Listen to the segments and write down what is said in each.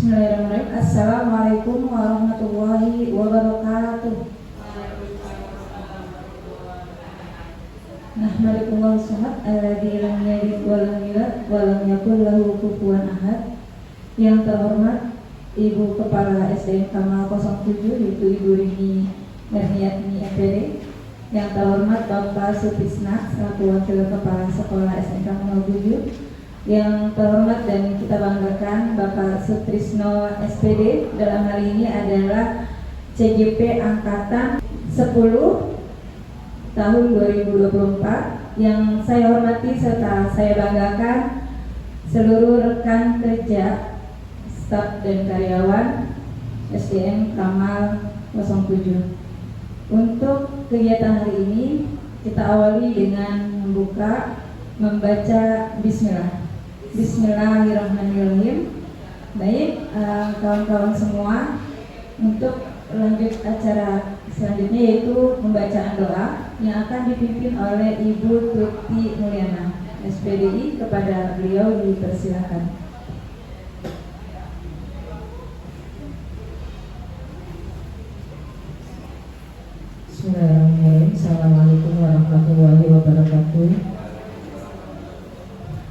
Bismillahirrahmanirrahim. Assalamualaikum warahmatullahi wabarakatuh. Nahmadukumullah sumat alladzi lam yalid wa lam yulad wa lam yakul lahu kufuwan ahad. Yang terhormat Ibu Kepala SDN Kamal 07 yaitu Ibu Rini Herniatni MPD. Yang terhormat Bapak Sutisna selaku Wakil Kepala Sekolah SDN Kamal 07. Yang terhormat dan kita banggakan Bapak Sutrisno SPD, dalam hal ini adalah CGP Angkatan 10 tahun 2024. Yang saya hormati serta saya banggakan seluruh rekan kerja, staf dan karyawan SDN Kamal 07. Untuk kegiatan hari ini kita awali dengan membaca Bismillah. Bismillahirrahmanirrahim. Baik, kawan-kawan semua, untuk lanjut acara selanjutnya yaitu pembacaan doa yang akan dipimpin oleh Ibu Tuti Mulyana SPDI. Kepada beliau dipersilakan. Bismillahirrahmanirrahim. Assalamualaikum warahmatullahi wabarakatuh.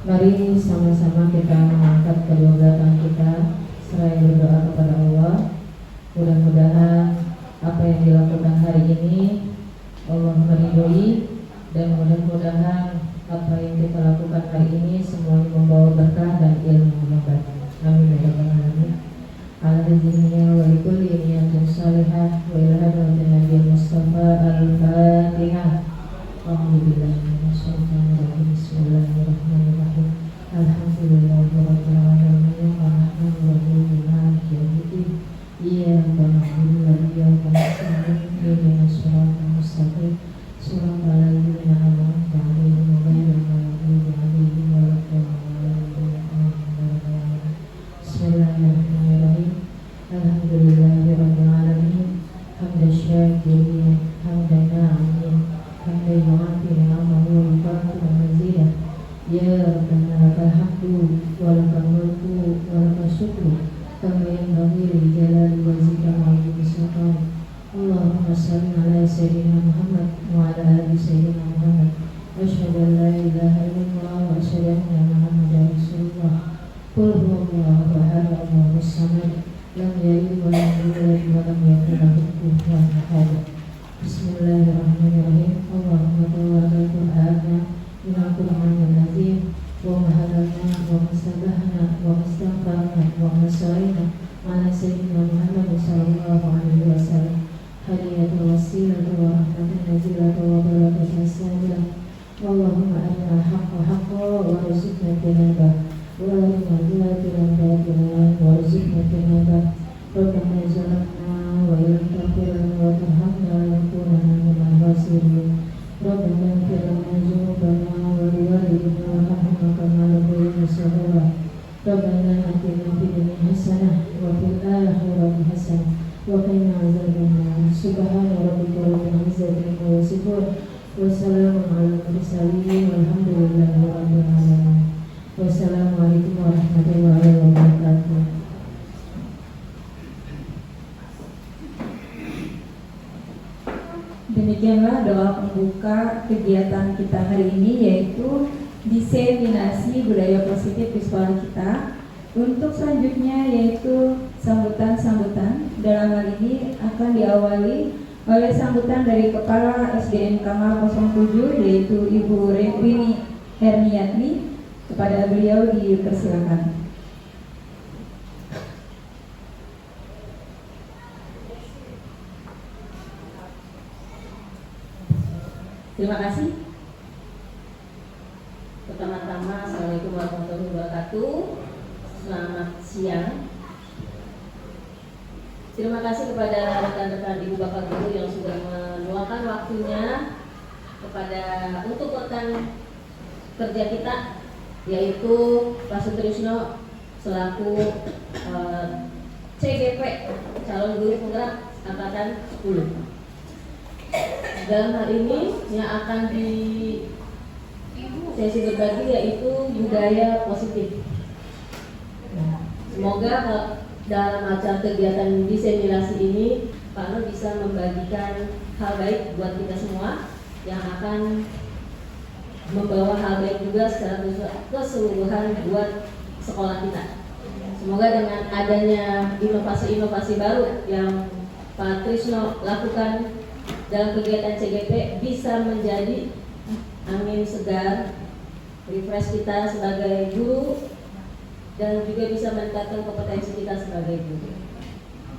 Mari sama-sama kita mengangkat kedua belah tangan kita seraya berdoa kepada Allah. Mudah-mudahan apa yang dilakukan hari ini Allah meridhoi, dan mudah-mudahan apa yang kita lakukan hari ini semuanya membawa berkah dan ilmu yang baik. Amin ya rabbal alamin. Al-Hazimiyah wa likulli niyatin salihah wa ila hadratin Nabi Mustafa al-Fatihah. Alhamdulillah. Bismillahirrahmanirrahim. Alhamdulillahirabbil alamin. Arrahmanirrahim. Maliki yaumiddin. Iyyaka na'budu wa iyyaka nasta'in. Ihdinas siratal mustaqim. Shiratal ladzina an'amta 'alaihim ghairil maghdubi 'alaihim waladdallin. Bismillahirrahmanirrahim. Alhamdulillahirabbil alamin. Hamdan syakirin, hamdan na'imin, hamdan yu'afi ni'amahu wa yukafi'u mazidah. Ya Rabbana lakal hamdu wa lakal mulku wa lakal syukru kama yanbaghi li jalali wajhika wa 'azimi sultanik. Allahumma shalli ala sayyidina Muhammad wa ala ali sayyidina Muhammad. Asyhadu an la ilaha illallah wa asyhadu anna Muhammadar Rasulullah. Qul huwallahu ahad, Allahus samad, lam yalid wa lam yulad wa lam yakul lahu kufuwan ahad. Bismillahirrahmanirrahim. Allahumma tawalla Qur'ana minal Qur'anil azim wa mahalana wa mastabahna wa mastaghfarna wa masaina ala sayyidina Muhammad sallallahu alaihi wasallam. Hadiyatul wasilatu wa rahmatul nazilatu wa barakatul salam. Allahumma arina haqqa haqqa wa rizqna tinabah wa arina batilan batilan wa rizqna tinabah. Rabbana zalamna wa ilam taghfir lana wa tarhamna lanakunanna minal khasirin. Rabbana ighfir lana dzunubana wa liwalidina warhamhuma kama rabbayana shaghira. Rabbana atina fid dunya hasanah wa fil akhirati hasanah wa qina adzabannar. Subhana rabbika rabbil izzati amma yasifun wa salamun alal mursalin walhamdulillahi rabbil alamin. Wassalamualaikum warahmatullahi wabarakatuh. Demikianlah doa pembuka kegiatan kita hari ini, yaitu diseminasi budaya positif di sekolah kita. Untuk selanjutnya yaitu sambutan-sambutan. Dalam hal ini akan diawali oleh sambutan dari Kepala SDN Kamal 07 yaitu Ibu Rini Herniatni. Kepada beliau dipersilakan. Terima kasih. Pertama-tama, Assalamualaikum warahmatullahi wabarakatuh. Selamat siang. Terima kasih kepada rekan-rekan ibu bapak guru yang sudah meluangkan waktunya untuk rekan kerja kita, yaitu Pak Sutrisno selaku CGP calon guru penggerak angkatan 10. Dalam hal ini yang akan di sesi berbagi yaitu budaya positif. Semoga dalam acara kegiatan diseminasi ini Pak Nur bisa membagikan hal baik buat kita semua yang akan membawa hal baik juga secara keseluruhan buat sekolah kita. Semoga dengan adanya inovasi-inovasi baru yang Pak Trisno lakukan dalam kegiatan CGP bisa menjadi angin segar, refresh kita sebagai guru, dan juga bisa meningkatkan kompetensi kita sebagai guru.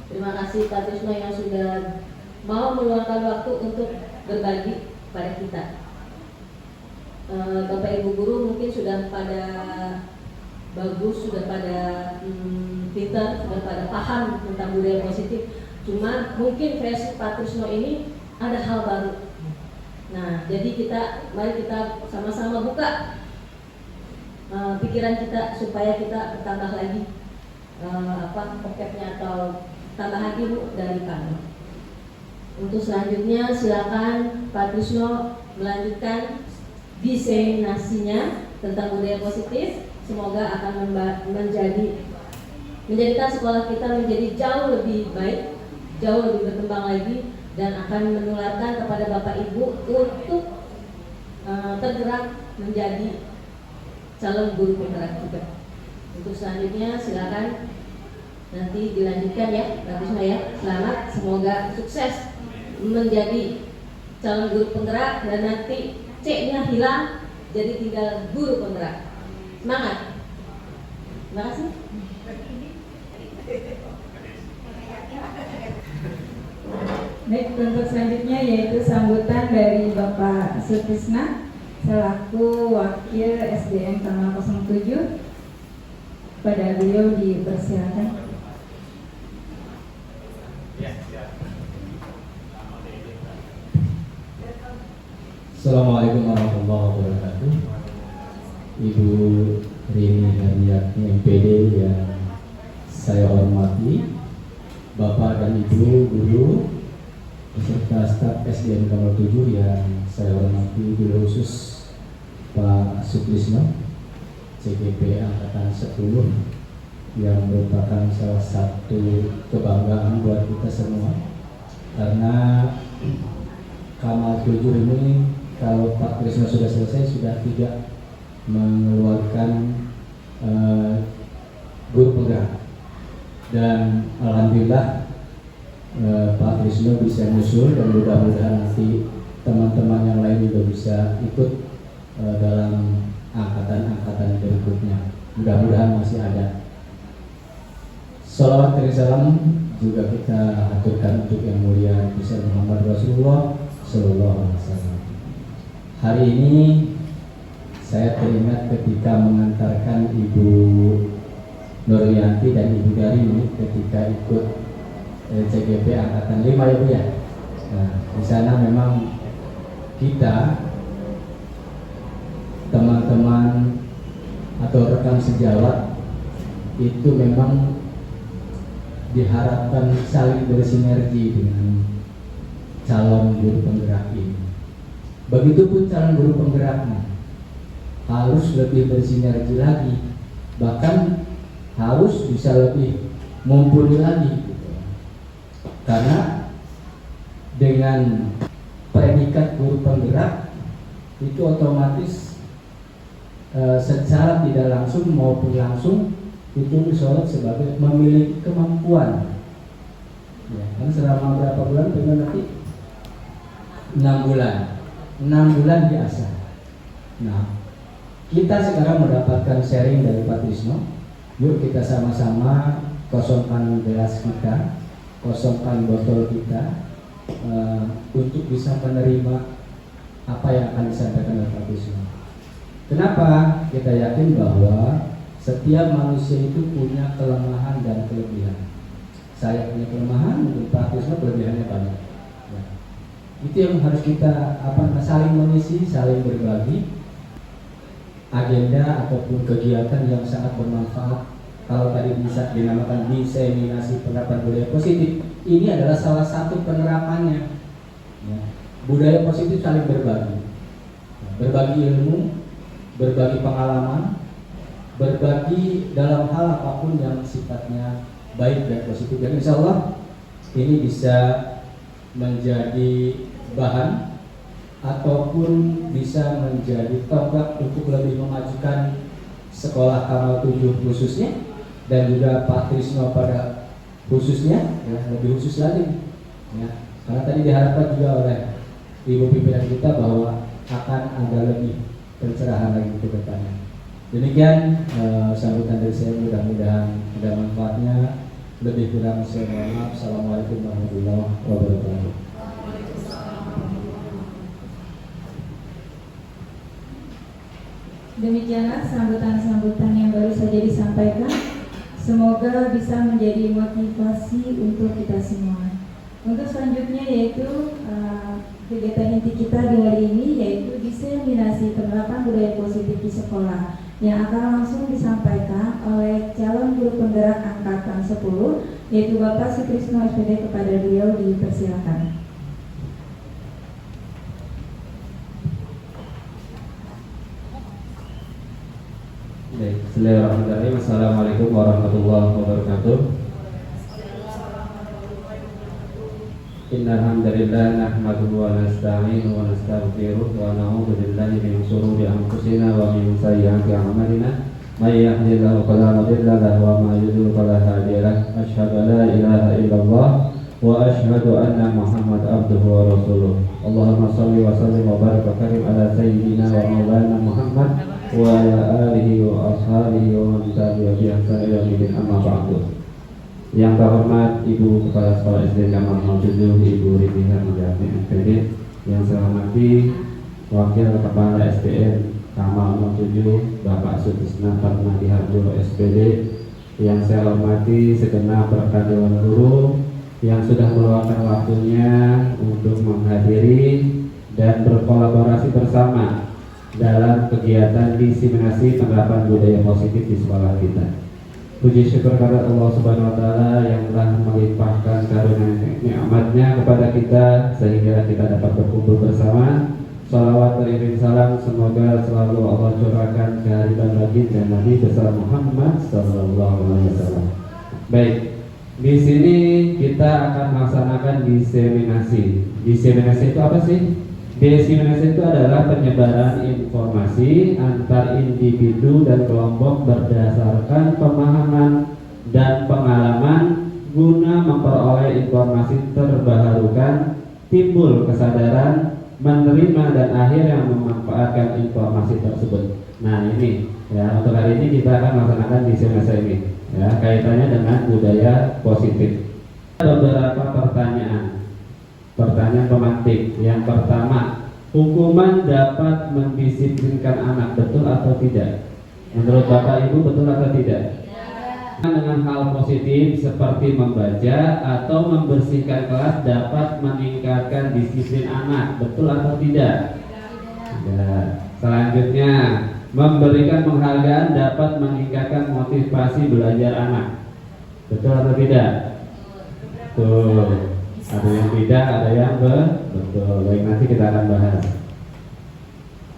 Terima kasih Pak Trisno yang sudah mau meluangkan waktu untuk berbagi pada kita. Bapak Ibu guru mungkin sudah pada bagus, sudah pada pintar, sudah pada paham tentang budaya positif. Cuma mungkin versi Pak Trisno ini ada hal baru. Nah, jadi mari kita sama-sama buka pikiran kita supaya kita bertambah lagi pokoknya atau tambahan ilmu dari kami. Untuk selanjutnya silakan Pak Trisno melanjutkan diseminasinya tentang budaya positif. Semoga akan menjadikan sekolah kita menjadi jauh lebih baik, jauh lebih berkembang lagi, dan akan menularkan kepada Bapak Ibu untuk tergerak menjadi calon guru penggerak juga. Untuk selanjutnya silakan nanti dilanjutkan ya, Pak Trisno ya. Selamat, semoga sukses menjadi calon guru penggerak dan nanti C-nya hilang jadi tinggal guru penggerak. Semangat. Terima kasih. Baik, untuk selanjutnya yaitu sambutan dari Bapak Sutisna selaku Wakil SDM Tanggal 07. Pada beliau dipersilakan. Assalamualaikum warahmatullahi wabarakatuh. Ibu Rini Hadiatni MPD yang saya hormati, Bapak dan Ibu guru beserta staf SDN Tanggal 07 yang saya hormati, guru khusus Pak Sutrisno CGP Angkatan 10 yang merupakan salah satu kebanggaan buat kita semua, karena Kamal 7 ini kalau Pak Trisno sudah selesai sudah tidak mengeluarkan guru penggerak, dan alhamdulillah Pak Trisno bisa nyusul, dan mudah-mudahan nanti teman-teman yang lain juga bisa ikut dalam angkatan-angkatan berikutnya. Mudah-mudahan masih ada. Salawat dan salam juga kita aturkan untuk yang mulia besar Muhammad Rasulullah Sallallahu Alaihi Wasallam. Hari ini saya teringat ketika mengantarkan Ibu Nurlianti dan Ibu Darini ketika ikut CGP Angkatan 5 ya Bu ya. Nah, di sana memang kita teman-teman atau rekan sejawat itu memang diharapkan saling bersinergi dengan calon guru penggerak ini. Begitupun calon guru penggeraknya harus lebih bersinergi lagi, bahkan harus bisa lebih mumpuni lagi, karena dengan predikat guru penggerak itu otomatis secara tidak langsung maupun langsung itu disorot sebagai memiliki kemampuan. Ya, kan selama berapa bulan? Nanti 6 bulan. 6 bulan diasah. Nah, kita sekarang mendapatkan sharing dari Pak Trisno. Yuk kita sama-sama kosongkan gelas kita, kosongkan botol kita untuk bisa menerima apa yang akan disampaikan oleh Pak Trisno. Kenapa? Kita yakin bahwa setiap manusia itu punya kelemahan dan kelebihan. Saya punya kelemahan, mungkin Pak Trisno kelebihannya banyak. Ya. Itu yang harus kita saling mengisi, saling berbagi agenda ataupun kegiatan yang sangat bermanfaat. Kalau tadi bisa dinamakan diseminasi penerapan budaya positif, ini adalah salah satu penerapannya. Ya. Budaya positif saling berbagi, berbagi ilmu, berbagi pengalaman, berbagi dalam hal apapun yang sifatnya baik dan positif, dan insya Allah ini bisa menjadi bahan ataupun bisa menjadi tonggak untuk lebih memajukan sekolah Kamal 7 khususnya, dan juga Pak Trisno pada khususnya, ya, lebih khusus lagi, ya. Karena tadi diharapkan juga oleh Ibu pimpinan kita bahwa akan ada lebih pencerahan lagi ke depannya. Demikian sambutan dari saya, mudah-mudahan ada manfaatnya. Lebih kurang saya mohon maaf. Assalamualaikum warahmatullahi wabarakatuh. Demikianlah sambutan-sambutan yang baru saja disampaikan. Semoga bisa menjadi motivasi untuk kita semua. Untuk selanjutnya yaitu kegiatan inti kita di hari ini, yaitu diseminasi penerapan budaya positif di sekolah, yang akan langsung disampaikan oleh calon guru penggerak angkatan 10, yaitu Bapak Sutrisno SPD. Kepada beliau dipersilakan. Baik, bismillahirrahmanirrahim. Assalamualaikum warahmatullahi wabarakatuh. Innal hamdalillah nahmaduhu wa nasta'inuhu wa nastaghfiruh wa na'udzu billahi min shururi anfusina wa min sayyiati a'malina. May yahdihillahu fala mudilla lahu wa may yudlil fala hadiya lahu. Asyhadu an la ilaha illallah wa asyhadu anna Muhammad abduhu wa rasuluh. Allahumma shalli wa sallim wa barik wa karim ala sayyidina wa maulana Muhammad wa ala alihi wa ashabihi wa man tabi'a bi ihsan ila yaumil amma ba'du. Yang terhormat Ibu Kepala Sekolah SD Kamal 07, Ibu Ridhiha Mujahid SPD. Yang saya hormati Wakil Kepala SDN Kamal 07, Bapak Sutrisno Fatmadi Harjo SPD. Yang saya hormati segenap rekan Dewan Guru yang sudah meluangkan waktunya untuk menghadiri dan berkolaborasi bersama dalam kegiatan diseminasi penerapan budaya positif di sekolah kita. Puji syukur kepada Allah Subhanahu wa Ta'ala yang telah melimpahkan karunia nikmatnya kepada kita sehingga kita dapat berkumpul bersama. Salawat beriring salam semoga selalu Allah curahkan kehadiran baginda Nabi besar Muhammad Sallallahu Alaihi Wasallam. Baik, di sini kita akan melaksanakan diseminasi. Diseminasi itu apa sih? Diseminasi itu adalah penyebaran informasi antar individu dan kelompok berdasarkan pemahaman dan pengalaman guna memperoleh informasi terbarukan, timbul kesadaran, menerima dan akhirnya memanfaatkan informasi tersebut. Nah ini ya, untuk hari ini kita akan melaksanakan diseminasi ini ya, kaitannya dengan budaya positif. Ada beberapa pertanyaan pemantik. Yang pertama, hukuman dapat mendisiplinkan anak, betul atau tidak? Menurut Bapak Ibu betul atau tidak? Dengan hal positif seperti membaca atau membersihkan kelas dapat meningkatkan disiplin anak, betul atau tidak? Tidak. Selanjutnya, memberikan penghargaan dapat meningkatkan motivasi belajar anak, betul atau tidak? Betul. Ada yang tidak, ada yang betul. Baik, nanti kita akan bahas.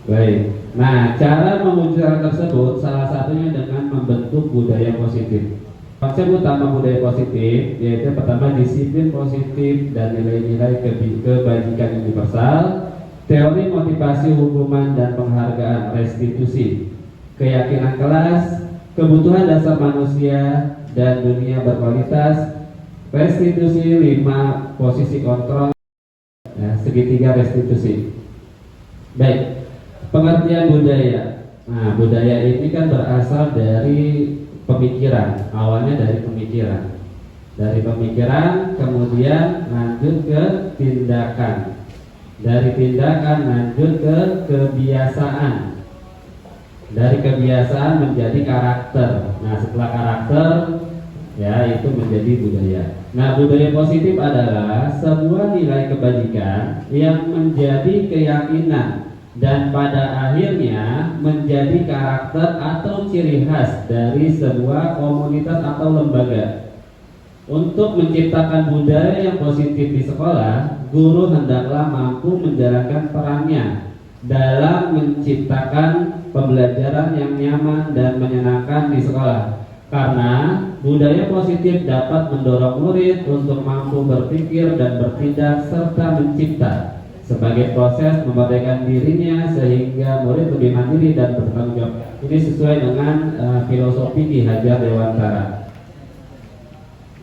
Baik. Nah, cara mewujudkan tersebut salah satunya dengan membentuk budaya positif. Konsep utama budaya positif yaitu pertama disiplin positif dan nilai-nilai kebajikan universal, teori motivasi hukuman dan penghargaan restitusi, keyakinan kelas, kebutuhan dasar manusia dan dunia berkualitas, restitusi 5 posisi kontrol, ya, segitiga restitusi. Baik, pengertian budaya. Nah, budaya ini kan berasal dari pemikiran, awalnya dari pemikiran. Dari pemikiran kemudian lanjut ke tindakan. Dari tindakan lanjut ke kebiasaan. Dari kebiasaan menjadi karakter. Nah, setelah karakter ya itu menjadi budaya. Nah, budaya positif adalah sebuah nilai kebajikan yang menjadi keyakinan dan pada akhirnya menjadi karakter atau ciri khas dari sebuah komunitas atau lembaga. Untuk menciptakan budaya yang positif di sekolah, guru hendaklah mampu menjalankan perannya dalam menciptakan pembelajaran yang nyaman dan menyenangkan di sekolah. Karena budaya positif dapat mendorong murid untuk mampu berpikir dan bertindak serta mencipta sebagai proses memerdekakan dirinya sehingga murid lebih mandiri dan bertanggung jawab. Ini sesuai dengan filosofi Ki Hajar Dewantara.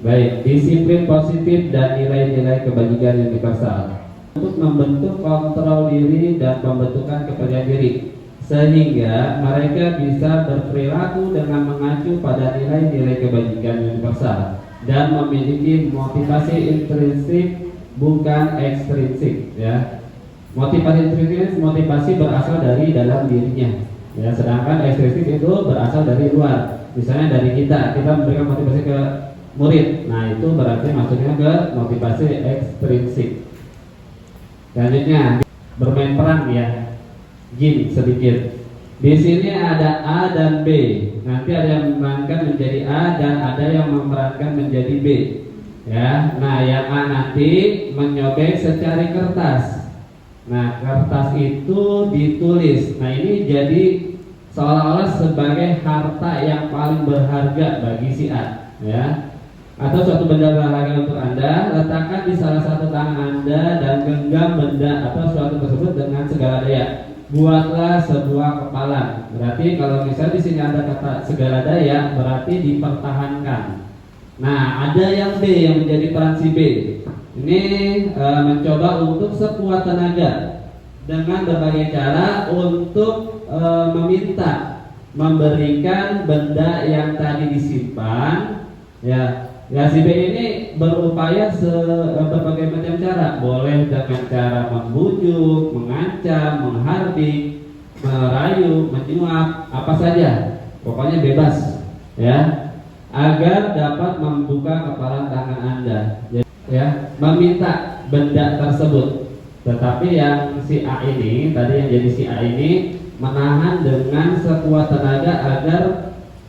Baik, disiplin positif dan nilai-nilai kebajikan universal untuk membentuk kontrol diri dan pembentukan kepercayaan diri sehingga mereka bisa berperilaku dengan mengacu pada nilai-nilai kebajikan universal dan memiliki motivasi intrinsik bukan ekstrinsik, ya. Motivasi intrinsik, motivasi berasal dari dalam dirinya, ya, sedangkan ekstrinsik itu berasal dari luar. Misalnya dari kita memberikan motivasi ke murid, nah itu berarti maksudnya ke motivasi ekstrinsik. Selanjutnya bermain peran, ya, Jin sedikit. Di sini ada A dan B. Nanti ada yang memerankan menjadi A dan ada yang memerankan menjadi B. Ya, nah yang A nanti menyobek secari kertas. Nah, kertas itu ditulis. Nah, ini jadi seolah-olah sebagai harta yang paling berharga bagi si A, ya. Atau suatu benda berharga untuk Anda, letakkan di salah satu tangan Anda dan genggam benda atau suatu tersebut dengan segala daya. Buatlah sebuah kepalan. Berarti kalau misalnya di sini ada kata segala daya, berarti dipertahankan. Nah, ada yang B yang menjadi peran si B. Ini mencoba untuk sekuat tenaga dengan berbagai cara untuk meminta memberikan benda yang tadi disimpan, ya. Ya, si B ini berupaya berbagai macam cara. Boleh dengan cara membujuk, mengancam, menghardik, merayu, menyuap, apa saja. Pokoknya bebas, ya. Agar dapat membuka kepalan tangan Anda, ya, meminta benda tersebut. Tetapi yang si A ini, tadi yang jadi si A ini menahan dengan sekuat tenaga agar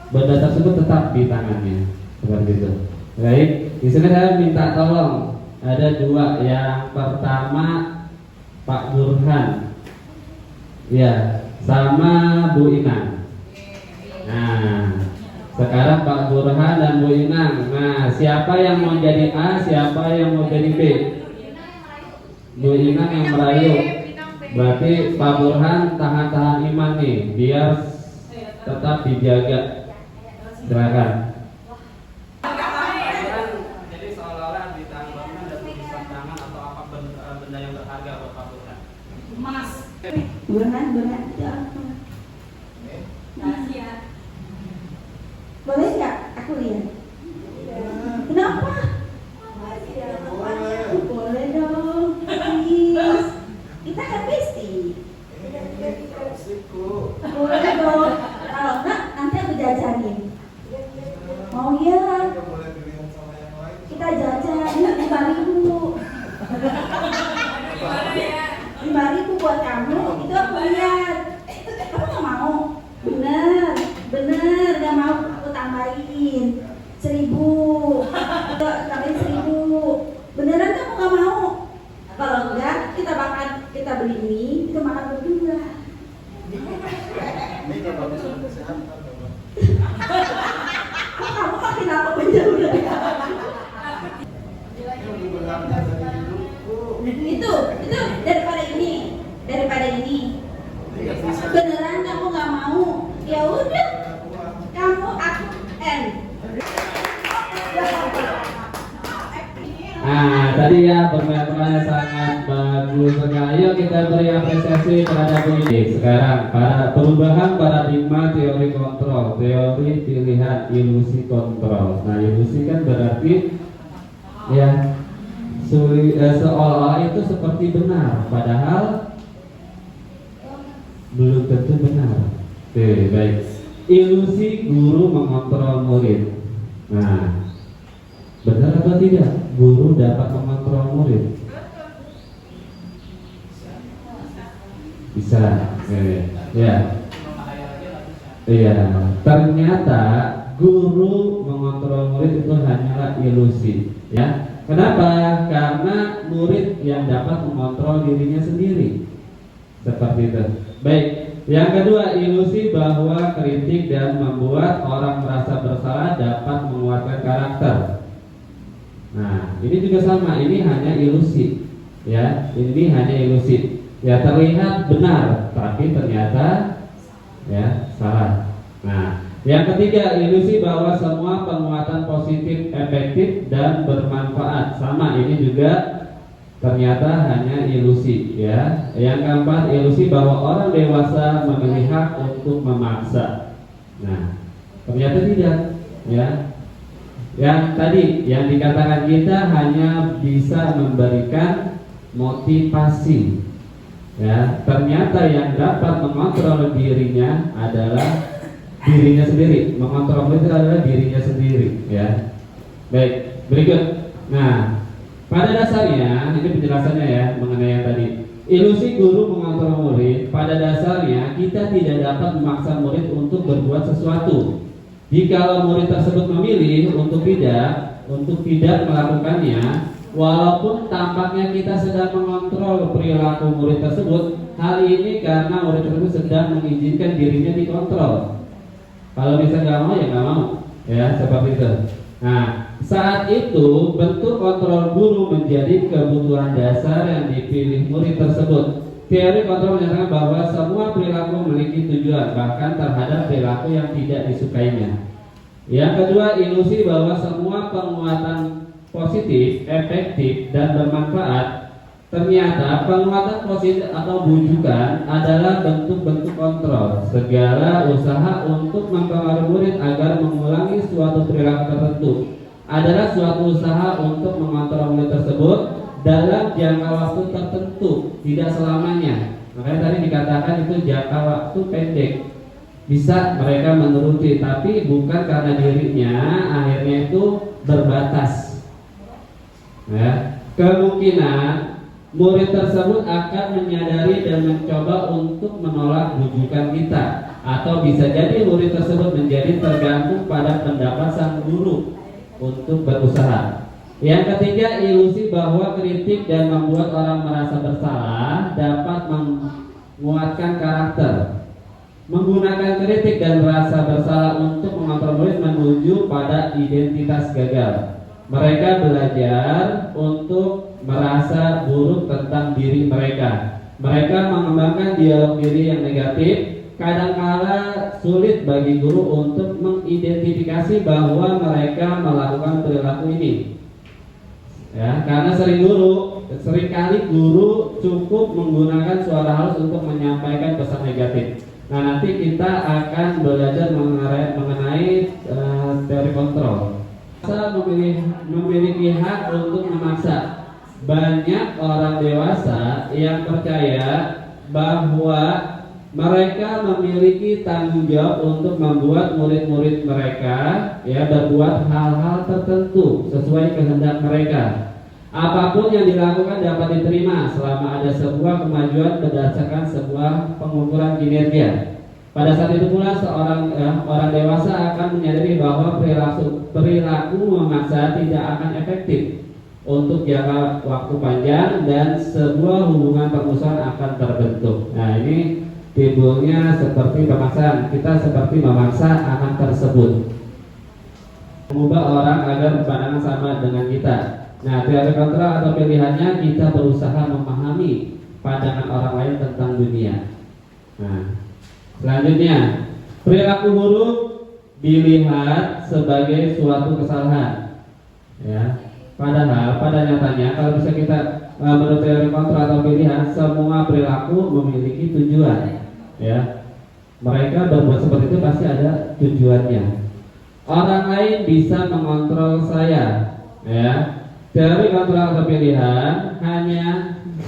benda tersebut tetap di tangannya. Seperti itu. Baik, di sini saya minta tolong. Ada dua. Yang pertama Pak Burhan, ya, sama Bu Inang. Nah, sekarang Pak Burhan dan Bu Inang. Nah, siapa yang mau jadi A, siapa yang mau jadi B? Bu Inang yang merayu. Berarti Pak Burhan tahan-tahan iman nih, biar tetap dijaga. Silakan. Burhan itu apa? Boleh nggak aku lihat? Kenapa? Boleh dong, please. Kita kan bestie. Boleh dong. Kalau enggak, nanti aku jajanin. Mau ya? Kita jajan 5.000. 5.000 buat kamu, itu aku lihat. Kamu nggak mau? Bener, nggak mau, aku tambahin 1.000. Tambahin 1.000. Beneran kamu nggak mau? Kalau enggak, kita beli ini, kita makan berdua. Kok kamu makin aku menjauh dari kamu? Itu daripada ini. Beneran kamu nggak mau? Ya udah, kamu aku end. Nah, tadi ya permainannya sangat bagus sekali. Ayo kita beri apresiasi terhadap ini. Sekarang perubahan paradigma teori kontrol, teori pilihan ilusi kontrol. Nah, ilusi kan berarti ya seolah-olah itu seperti benar, padahal belum tentu benar. Oke, baik. Ilusi guru mengontrol murid. Nah, benar atau tidak? Guru dapat mengontrol murid? Bisa. Ya. Iya. Ternyata guru mengontrol murid itu hanyalah ilusi. Ya. Kenapa? Karena murid yang dapat mengontrol dirinya sendiri. Seperti itu. Baik, Yang kedua, ilusi bahwa kritik dan membuat orang merasa bersalah dapat menguatkan karakter. Nah, ini juga sama, ini hanya ilusi. Ya, ini hanya ilusi. Ya, terlihat benar, tapi ternyata ya salah. Nah, yang ketiga, ilusi bahwa semua penguatan positif efektif dan bermanfaat. Sama, ini juga ternyata hanya ilusi. Ya, yang keempat, ilusi bahwa orang dewasa memiliki hak untuk memaksa. Nah, ternyata tidak. Ya, yang tadi yang dikatakan kita hanya bisa memberikan motivasi. Ya, ternyata yang dapat mengontrol dirinya adalah dirinya sendiri. Mengontrol itu adalah dirinya sendiri. Ya, baik. Berikut. Nah, pada dasarnya ini penjelasannya ya mengenai yang tadi. Ilusi guru mengontrol murid. Pada dasarnya kita tidak dapat memaksa murid untuk berbuat sesuatu. Jika murid tersebut memilih untuk tidak melakukannya, walaupun tampaknya kita sedang mengontrol perilaku murid tersebut, hal ini karena murid tersebut sedang mengizinkan dirinya dikontrol. Kalau bisa nggak mau ya nggak mau, ya seperti itu. Nah, saat itu bentuk kontrol guru menjadi kebutuhan dasar yang dipilih murid tersebut. Teori kontrol menyatakan bahwa semua perilaku memiliki tujuan, bahkan terhadap perilaku yang tidak disukainya. Yang kedua, ilusi bahwa semua penguatan positif, efektif, dan bermanfaat. Ternyata penguatan positif atau bujukan adalah bentuk-bentuk kontrol. Segala usaha untuk mempengaruhi murid agar mengulangi suatu perilaku tertentu adalah suatu usaha untuk mengontrol murid tersebut dalam jangka waktu tertentu, tidak selamanya. Makanya tadi dikatakan itu jangka waktu pendek, bisa mereka menuruti, tapi bukan karena dirinya akhirnya itu berbatas. Ya, kemungkinan murid tersebut akan menyadari dan mencoba untuk menolak bujukan kita, atau bisa jadi murid tersebut menjadi tergantung pada pendapat sang guru untuk berusaha. Yang ketiga, ilusi bahwa kritik dan membuat orang merasa bersalah dapat menguatkan karakter. Menggunakan kritik dan rasa bersalah untuk mengontrol murid menuju pada identitas gagal. Mereka belajar untuk merasa buruk tentang diri mereka. Mereka mengembangkan dialog diri yang negatif. Kadangkala sulit bagi guru untuk mengidentifikasi bahwa mereka melakukan perilaku ini. Ya, karena seringkali guru cukup menggunakan suara halus untuk menyampaikan pesan negatif. Nah, nanti kita akan belajar mengenai teori kontrol. Masa memiliki hak untuk memaksa. Banyak orang dewasa yang percaya bahwa mereka memiliki tanggung jawab untuk membuat murid-murid mereka berbuat hal-hal tertentu sesuai kehendak mereka. Apapun yang dilakukan dapat diterima selama ada sebuah kemajuan berdasarkan sebuah pengukuran kinerja. Pada saat itu pula orang dewasa akan menyadari bahwa perilaku memaksa tidak akan efektif untuk jangka waktu panjang dan sebuah hubungan permusuhan akan terbentuk. Nah, ini timbulnya seperti pemaksaan. Kita seperti memaksa anak tersebut, mengubah orang agar pandangan sama dengan kita. Nah, teori kontrol atau pilihannya kita berusaha memahami pandangan orang lain tentang dunia. Nah, selanjutnya, perilaku buruk dilihat sebagai suatu kesalahan. Ya, padahal pada nyatanya kalau bisa kita menurut teori kontrol atau pilihan, semua perilaku memiliki tujuan. Ya, mereka berbuat seperti itu pasti ada tujuannya. Orang lain bisa mengontrol saya. Ya, teori kontrol atau pilihan hanya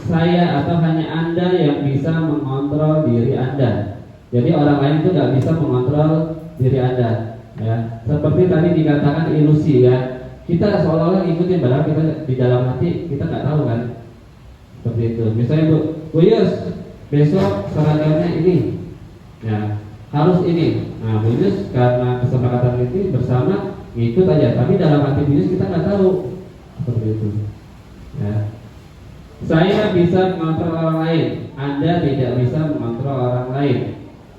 saya atau hanya Anda yang bisa mengontrol diri Anda. Jadi orang lain itu nggak bisa mengontrol diri Anda. Ya, seperti tadi dikatakan ilusi ya. Kita seolah-olah ngikutin padahal kita di dalam hati kita nggak tahu kan. Seperti itu. Misalnya Bu Yus, besok seragamnya ini, ya harus ini. Nah, Bu Yus karena kesepakatan itu bersama ngikut aja. Tapi dalam hati Bu Yus kita nggak tahu. Seperti itu. Ya. Saya bisa mengontrol orang lain, Anda tidak bisa mengontrol orang lain.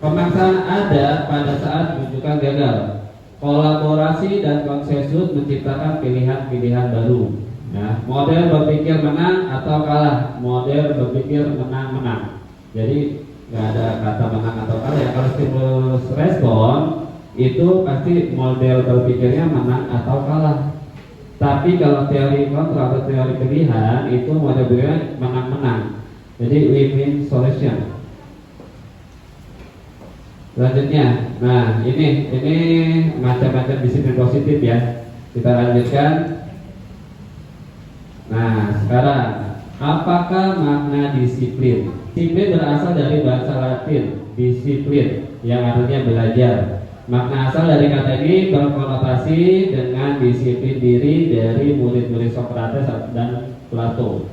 Pemaksaan ada pada saat rujukan gagal. Kolaborasi dan konsensus menciptakan pilihan-pilihan baru. Ya, model berpikir menang atau kalah, model berpikir menang-menang. Jadi nggak ada kata menang atau kalah ya. Kalau stimulus respon itu pasti model berpikirnya menang atau kalah. Tapi kalau teori kontrol atau teori pilihan itu model berpikirnya menang-menang. Jadi win-win solution. Selanjutnya, nah ini macam-macam disiplin positif ya. Kita lanjutkan. Nah sekarang, apakah makna disiplin? Disiplin berasal dari bahasa Latin disiplin yang artinya belajar. Makna asal dari kata ini berkonotasi dengan disiplin diri dari murid-murid Sokrates dan Plato.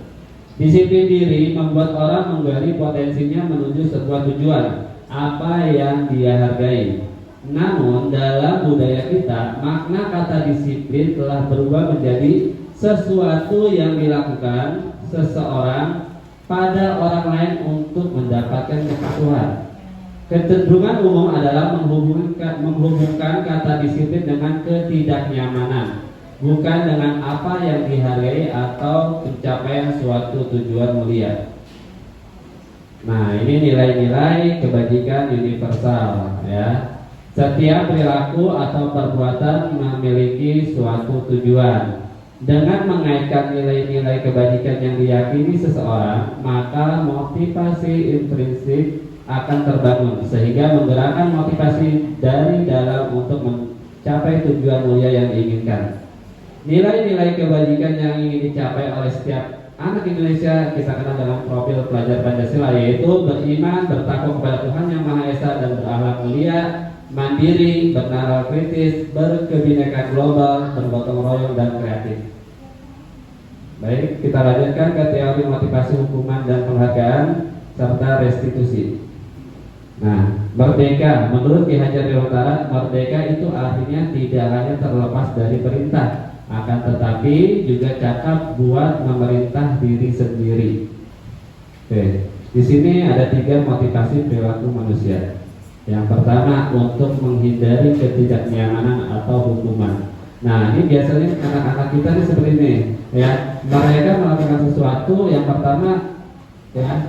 Disiplin diri membuat orang menggali potensinya menuju sebuah tujuan apa yang dia hargai. Namun dalam budaya kita, makna kata disiplin telah berubah menjadi sesuatu yang dilakukan seseorang pada orang lain untuk mendapatkan kepatuhan. Kecenderungan umum adalah menghubungkan kata disiplin dengan ketidaknyamanan, bukan dengan apa yang dihargai atau pencapaian suatu tujuan mulia. Nah, ini nilai-nilai kebajikan universal ya. Setiap perilaku atau perbuatan memiliki suatu tujuan. Dengan mengaitkan nilai-nilai kebajikan yang diyakini seseorang, maka motivasi intrinsik akan terbangun sehingga menggerakkan motivasi dari dalam untuk mencapai tujuan mulia yang diinginkan. Nilai-nilai kebajikan yang ingin dicapai oleh setiap anak Indonesia kita kenal dalam profil pelajar Pancasila, yaitu beriman, bertakwa kepada Tuhan Yang Maha Esa dan berakhlak mulia, mandiri, bernalar kritis, berkebinekaan global, bergotong royong dan kreatif. Baik, kita lanjutkan ke teori motivasi hukuman dan penghargaan serta restitusi. Nah, merdeka menurut Ki Hajar Dewantara, merdeka itu artinya tidak hanya terlepas dari perintah, akan tetapi juga cakap buat memerintah diri sendiri. Oke, di sini ada 3 motivasi perilaku manusia. Yang pertama, untuk menghindari ketidaknyamanan atau hukuman. Nah, ini biasanya anak-anak kita nih seperti ini, ya. Mereka melakukan sesuatu yang pertama, ya,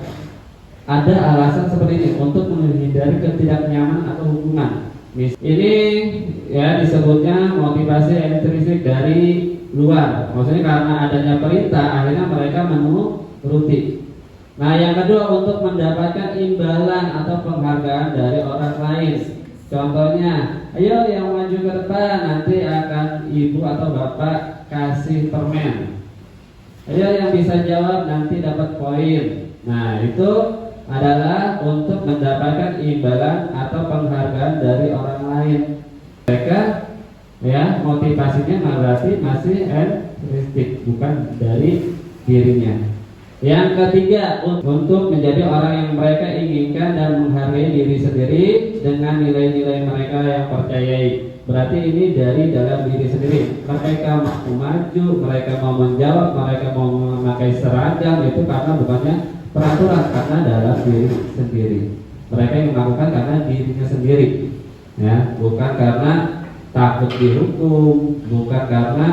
ada alasan seperti ini untuk menghindari ketidaknyamanan atau hukuman. Ini ya disebutnya motivasi intrinsik dari luar. Maksudnya karena adanya perintah, akhirnya mereka menuruti. Nah, yang kedua, untuk mendapatkan imbalan atau penghargaan dari orang lain. Contohnya, ayo yang maju ke depan, nanti akan ibu atau bapak kasih permen. Ayo yang bisa jawab nanti dapat poin. Nah, itu adalah untuk mendapatkan imbalan atau penghargaan dari orang lain. Mereka ya motivasinya berarti masih intrinsik, bukan dari dirinya. Yang ketiga, untuk menjadi orang yang mereka inginkan dan menghargai diri sendiri dengan nilai-nilai mereka yang percayai. Berarti ini dari dalam diri sendiri. Mereka mau maju, mereka mau menjawab, mereka mau memakai seragam, itu karena bukannya peraturan, karena dalam diri sendiri. Mereka yang melakukan karena dirinya sendiri, ya, bukan karena takut dihukum, bukan karena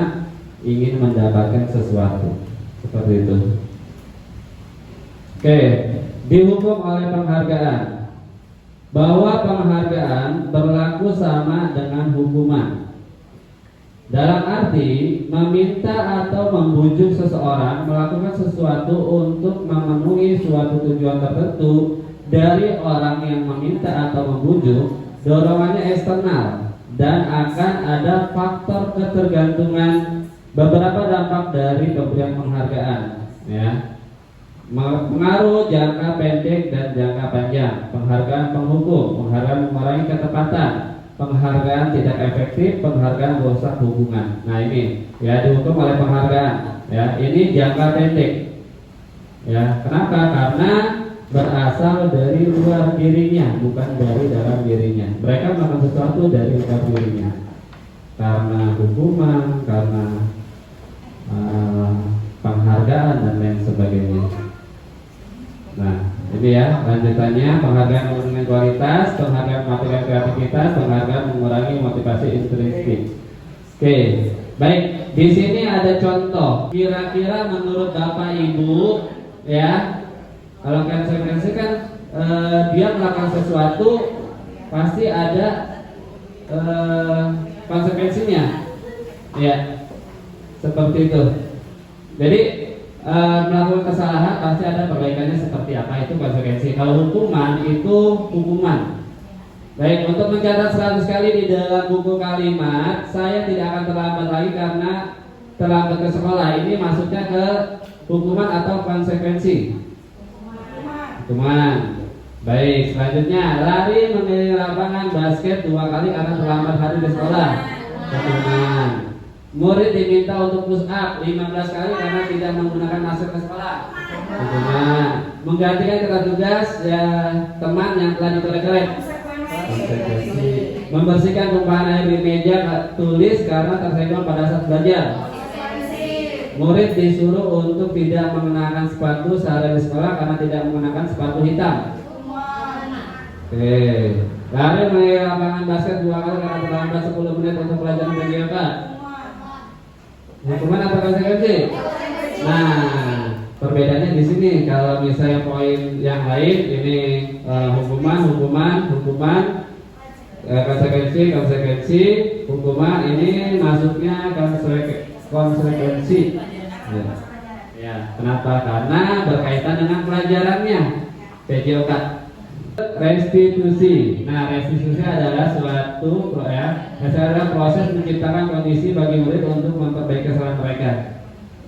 ingin mendapatkan sesuatu. Seperti itu. Oke, dihukum oleh penghargaan. Bahwa penghargaan berlaku sama dengan hukuman. Dalam arti meminta atau membujuk seseorang melakukan sesuatu untuk memenuhi suatu tujuan tertentu dari orang yang meminta atau membujuk, dorongannya eksternal dan akan ada faktor ketergantungan. Beberapa dampak dari pemberian penghargaan, ya. Pengaruh jangka pendek dan jangka panjang. Penghargaan penghukum, penghargaan mengurangi ketepatan, penghargaan tidak efektif, penghargaan merusak hubungan. Nah, ini ya dihukum oleh penghargaan. Ya, ini jangka pendek. Ya, kenapa? Karena berasal dari luar dirinya, bukan dari dalam dirinya. Mereka melakukan sesuatu dari luar dirinya. Karena hukuman, karena penghargaan dan lain sebagainya. Nah, Ini ya lanjutannya, penghargaan mengenai kualitas, penghargaan material kreativitas, penghargaan mengurangi motivasi intrinsik. Oke, baik. Di sini ada contoh. Kira-kira menurut Bapak Ibu, ya, kalau konsekuensi kan dia melakukan sesuatu pasti ada konsekuensinya, ya, seperti itu. Jadi melakukan kesalahan pasti ada perbaikannya seperti apa, itu konsekuensi. Kalau hukuman itu hukuman. Baik, untuk mencatat 100 kali di dalam buku kalimat, saya tidak akan terlambat lagi karena terlambat ke sekolah. Ini masuknya ke hukuman atau konsekuensi? Hukuman. Baik, selanjutnya lari memilih lapangan basket 2 kali karena terlambat hari di sekolah. Hukuman. Murid diminta untuk push up 15 kali karena tidak menggunakan masker ke sekolah. Hukuman. Menggantikan kata tugas ya teman yang telah dicoret-coret. Konsekuensi. Membersihkan tumpahan air di meja tulis karena tersenggol pada saat belajar. Murid disuruh untuk tidak mengenakan sepatu sehari di sekolah karena tidak mengenakan sepatu hitam. Oke. Lari mengenai lapangan basket 2 kali karena terlambat 10 menit untuk pelajaran bagian apa? Hukuman atau konsekuensi? Nah, perbedaannya di sini. Kalau misalnya poin yang lain ini hukuman, konsekuensi, hukuman ini masuknya konsekuensi. Ya, kenapa? Karena berkaitan dengan pelajarannya. PJOK. Restitusi. Nah, restitusi adalah adalah proses menciptakan kondisi bagi murid untuk memperbaiki kesalahan mereka,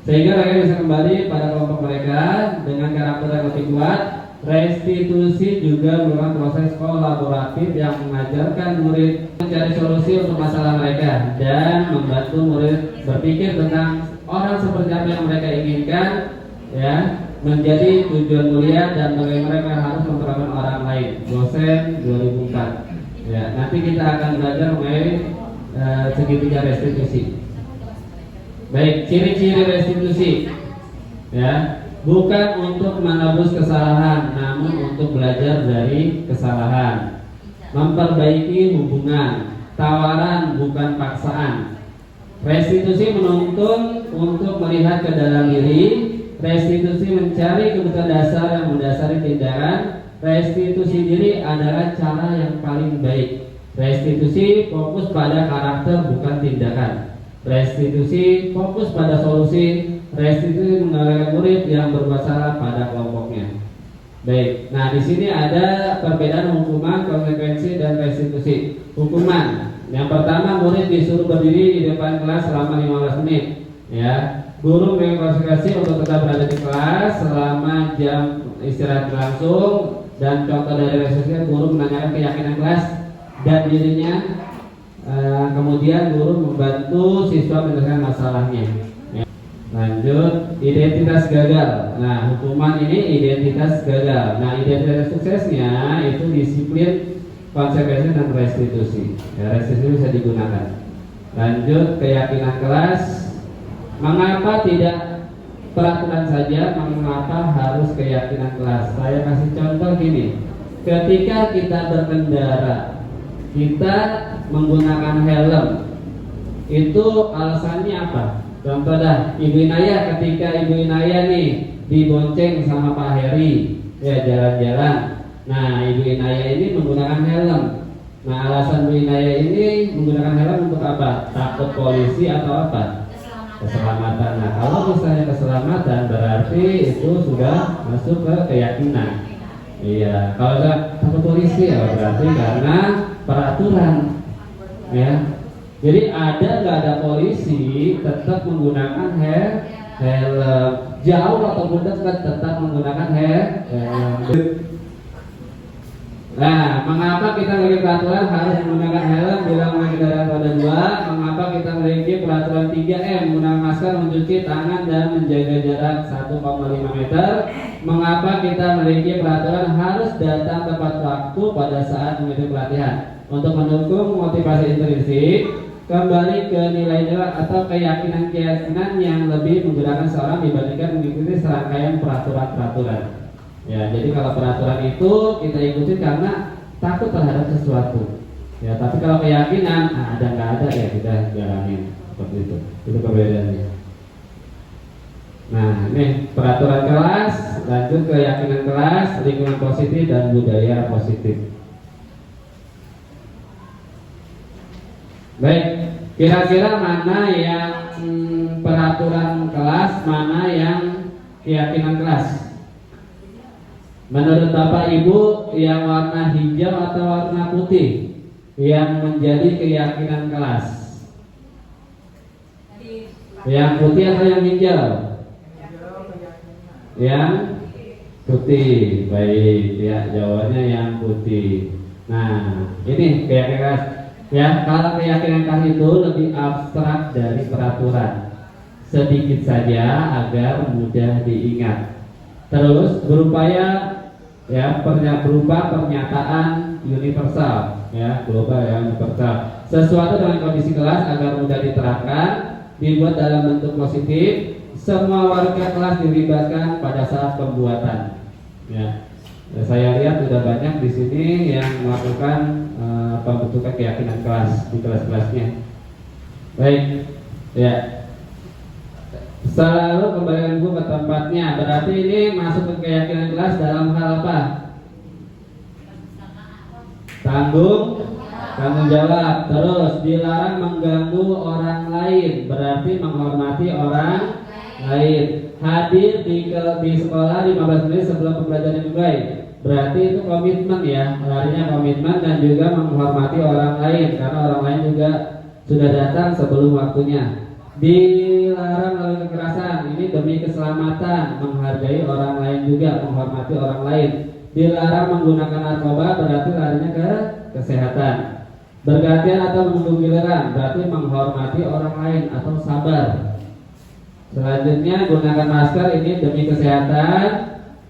sehingga mereka bisa kembali pada kelompok mereka dengan karakter yang lebih kuat. Restitusi juga merupakan proses kolaboratif yang mengajarkan murid mencari solusi untuk masalah mereka dan membantu murid berpikir tentang orang seperti apa yang mereka inginkan, ya, menjadi tujuan mulia dan bagaimana mereka harus memperlakukan orang lain. Dosen 2004. Ya, nanti kita akan belajar mengenai segitiga restitusi. Baik, ciri-ciri restitusi. Ya, bukan untuk menebus kesalahan, namun untuk belajar dari kesalahan. Memperbaiki hubungan, tawaran bukan paksaan. Restitusi menuntun untuk melihat ke dalam diri. Restitusi mencari kebutuhan dasar yang mendasari tindakan. Restitusi diri adalah cara yang paling baik. Restitusi fokus pada karakter bukan tindakan. Restitusi fokus pada solusi. Restitusi mengalihkan murid yang berbuat salah pada kelompoknya. Baik, nah di sini ada perbedaan hukuman, konsekuensi, dan restitusi. Hukuman, yang pertama murid disuruh berdiri di depan kelas selama 15 menit. Ya, guru memberikan konsekuensi untuk tetap berada di kelas selama jam istirahat berlangsung. Dan contoh dari restitusi, guru menanyakan keyakinan kelas dan dirinya. Kemudian guru membantu siswa menyelesaikan masalahnya. Ya. Lanjut, identitas gagal. Nah, hukuman ini identitas gagal. Nah, identitas suksesnya itu disiplin, konsekuensi, dan restitusi. Ya, restitusi bisa digunakan. Lanjut, keyakinan kelas. Mengapa tidak peraturan saja, mengapa harus keyakinan kelas? Saya kasih contoh gini. Ketika kita berkendara, kita menggunakan helm. Itu alasannya apa? Contoh dah, Ibu Inaya, ketika Ibu Inaya nih dibonceng sama Pak Heri, ya jalan-jalan. Nah, Ibu Inaya ini menggunakan helm. Nah, alasan Ibu Inaya ini menggunakan helm untuk apa? Takut polisi atau apa? Keselamatan. Nah, kalau misalnya keselamatan berarti itu sudah masuk ke keyakinan. Iya, kalau takut polisi ya berarti karena peraturan. Ya, jadi ada nggak ada polisi tetap menggunakan helm, jauh ataupun dekat tetap menggunakan helm. Nah, mengapa kita memiliki peraturan harus menggunakan helm bila menggunakan kendaraan roda 2? Mengapa kita memiliki peraturan 3M menggunakan masker, mencuci tangan, dan menjaga jarak 1,5 meter? Mengapa kita memiliki peraturan harus datang tepat waktu pada saat mengikuti pelatihan? Untuk mendukung motivasi intrinsik, kembali ke nilai-nilai atau keyakinan-keyakinan yang lebih menggunakan seorang dibandingkan mengikuti serangkaian peraturan-peraturan. Ya, jadi kalau peraturan itu kita ikuti karena takut terhadap sesuatu. Ya, tapi kalau keyakinan, ada nggak ada ya kita jalanin seperti itu. Itu perbedaannya. Nah, ini peraturan kelas, lanjut ke keyakinan kelas, lingkungan positif dan budaya positif. Baik, kira-kira mana yang peraturan kelas, mana yang keyakinan kelas? Menurut Bapak Ibu, yang warna hijau atau warna putih yang menjadi keyakinan kelas? Yang putih atau yang hijau? Yang putih. Baik, ya jawabannya yang putih. Nah, ini keyakinan kelas. Ya, kalau keyakinan kelas itu lebih abstrak dari peraturan. Sedikit saja agar mudah diingat. Terus berupaya berupa pernyataan universal, ya, global ya, universal. Sesuatu dengan kondisi kelas agar mudah diterapkan, dibuat dalam bentuk positif. Semua warga kelas dilibatkan pada saat pembuatan. Ya, saya lihat sudah banyak di sini yang melakukan pembentukan keyakinan kelas di kelas-kelasnya. Baik, ya. Selalu kembalikan buku ke tempatnya. Berarti ini masuk ke keyakinan kelas dalam hal apa? Tanggung jawab. Terus dilarang mengganggu orang lain, berarti menghormati orang lain. Hadir di sekolah 15 menit sebelum pembelajaran dimulai, berarti itu komitmen ya, artinya komitmen dan juga menghormati orang lain karena orang lain juga sudah datang sebelum waktunya. Dilarang melakukan kekerasan, ini demi keselamatan, menghargai orang lain juga, menghormati orang lain. Dilarang menggunakan narkoba, berarti larinya ke kesehatan. Bergantian atau menunggu giliran, berarti menghormati orang lain atau sabar. Selanjutnya gunakan masker, ini demi kesehatan.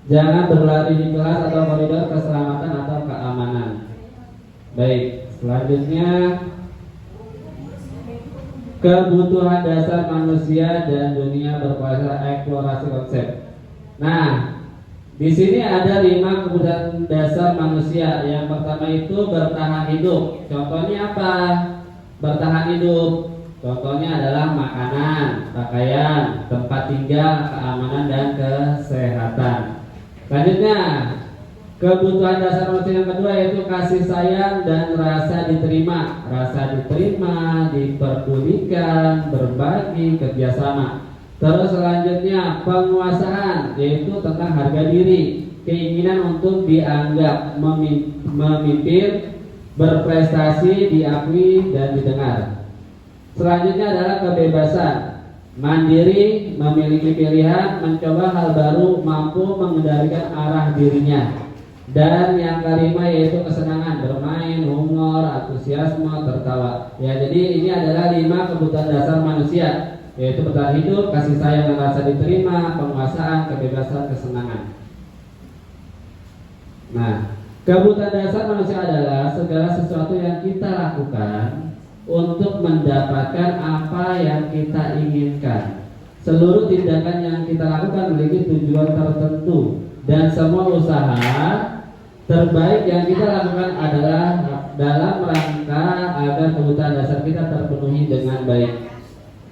Jangan berlari di kelas atau koridor, keselamatan atau keamanan. Baik, selanjutnya kebutuhan dasar manusia dan dunia berkuasa, eksplorasi konsep. Nah, di sini ada 5 kebutuhan dasar manusia. Yang pertama itu bertahan hidup. Contohnya apa? Bertahan hidup. Contohnya adalah makanan, pakaian, tempat tinggal, keamanan dan kesehatan. Selanjutnya, kebutuhan dasar manusia yang kedua yaitu kasih sayang dan rasa diterima. Rasa diterima, diperdulikan, berbagi, kerjasama. Terus selanjutnya penguasaan, yaitu tentang harga diri, keinginan untuk dianggap, memimpin, berprestasi, diakui dan didengar. Selanjutnya adalah kebebasan, mandiri, memiliki pilihan, mencoba hal baru, mampu mengendalikan arah dirinya. Dan yang kelima yaitu kesenangan, bermain, humor, antusiasme, tertawa. Ya, jadi ini adalah 5 kebutuhan dasar manusia, yaitu bertahan hidup, kasih sayang dan rasa diterima, penguasaan, kebebasan, kesenangan. Nah, kebutuhan dasar manusia adalah segala sesuatu yang kita lakukan untuk mendapatkan apa yang kita inginkan. Seluruh tindakan yang kita lakukan memiliki tujuan tertentu, dan semua usaha terbaik yang kita lakukan adalah dalam rangka agar kebutuhan dasar kita terpenuhi dengan baik.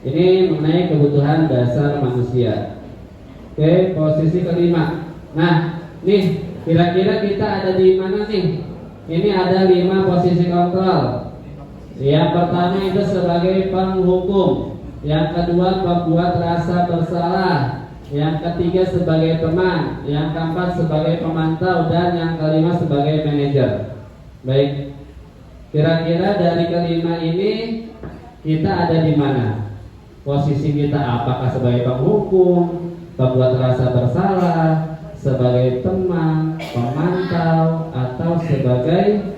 Ini mengenai kebutuhan dasar manusia. Oke, posisi kelima. Nah, nih kira-kira kita ada di mana nih? Ini ada 5 posisi kontrol. Yang pertama itu sebagai penghukum, yang kedua membuat rasa bersalah, yang ketiga sebagai teman, yang keempat sebagai pemantau, dan yang kelima sebagai manajer. Baik, kira-kira dari kelima ini kita ada di mana? Posisi kita apakah sebagai penghukum, pembuat rasa bersalah, sebagai teman, pemantau, atau sebagai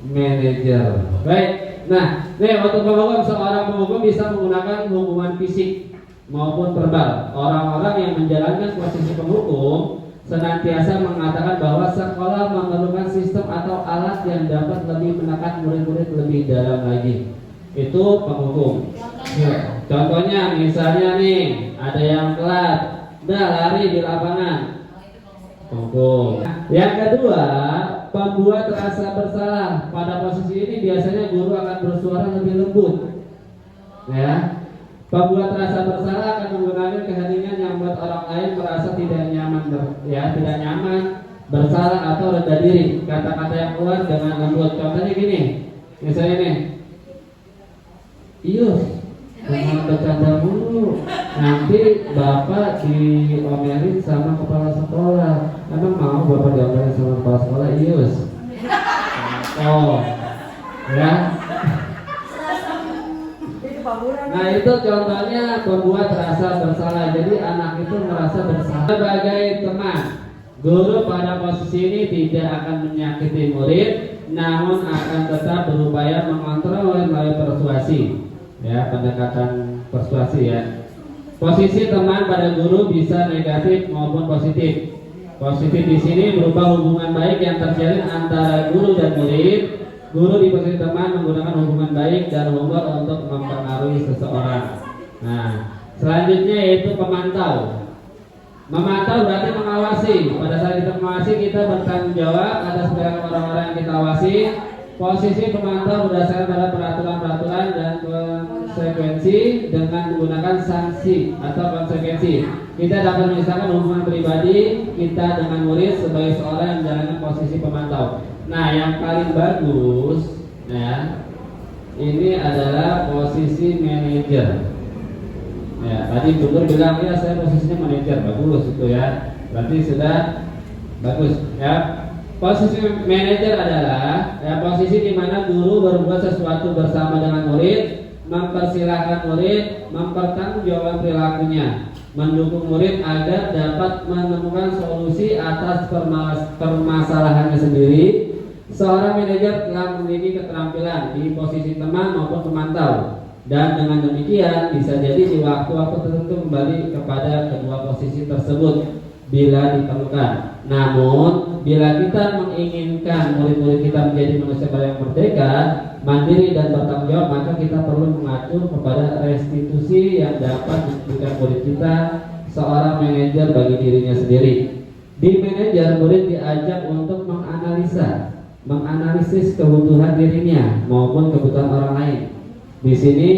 manajer? Baik. Nah, untuk penghukum, seorang penghukum bisa menggunakan hukuman fisik maupun verbal. Orang-orang yang menjalankan posisi penghukum senantiasa mengatakan bahwa sekolah memerlukan sistem atau alat yang dapat lebih menekan murid-murid lebih dalam lagi. Itu penghukum. Contohnya misalnya nih, ada yang telat, lari di lapangan. Hukum. Yang kedua, pembuat rasa bersalah. Pada posisi ini biasanya guru akan bersuara lebih lembut. Ya. Pembuat rasa bersalah akan menggunakan keheningan yang membuat orang lain merasa tidak nyaman, tidak nyaman, bersalah atau rendah diri. Kata-kata yang keluar dengan lembut. Contohnya gini, misalnya nih, Iyus, jangan bercanda mulu. Nanti bapak diomelin sama kepala sekolah. Emang mau bapak diomelin sama kepala sekolah, Iyus? Oh, ya. Nah itu contohnya pembuat rasa bersalah. Jadi anak itu merasa bersalah. Sebagai teman, guru pada posisi ini tidak akan menyakiti murid, namun akan tetap berupaya mengontrol melalui persuasi. Ya, pendekatan persuasi ya. Posisi teman pada guru bisa negatif maupun positif. Positif di sini berupa hubungan baik yang terjalin antara guru dan murid. Guru di posisi teman menggunakan hubungan baik dan humor untuk mempengaruhi seseorang. Nah, selanjutnya yaitu pemantau. Memantau berarti mengawasi. Pada saat kita mengawasi, kita bertanggung jawab atas perilaku orang-orang yang kita awasi. Posisi pemantau berdasarkan pada peraturan-peraturan dan konsekuensi dengan menggunakan sanksi atau konsekuensi. Kita dapat memisahkan hubungan pribadi kita dengan murid sebagai seorang yang menjalankan posisi pemantau. Nah, yang paling bagus ya, ini adalah posisi manajer. Ya, tadi Bunur bilang ya saya posisinya manajer, bagus itu ya. Berarti sudah bagus ya. Posisi manajer adalah ya, posisi di mana guru berbuat sesuatu bersama dengan murid, mempersilahkan murid, mempertanggungjawabkan perilakunya, mendukung murid agar dapat menemukan solusi atas permasalahannya sendiri. Seorang manajer telah memiliki keterampilan di posisi teman maupun pemantau, dan dengan demikian bisa jadi di waktu-waktu tertentu kembali kepada kedua posisi tersebut bila diperlukan. Namun bila kita menginginkan murid-murid kita menjadi manusia yang merdeka, mandiri dan bertanggung jawab, maka kita perlu mengacu kepada restitusi yang dapat diberikan murid kita seorang manajer bagi dirinya sendiri. Di manajer, murid diajak untuk menganalisis kebutuhan dirinya maupun kebutuhan orang lain. Di sini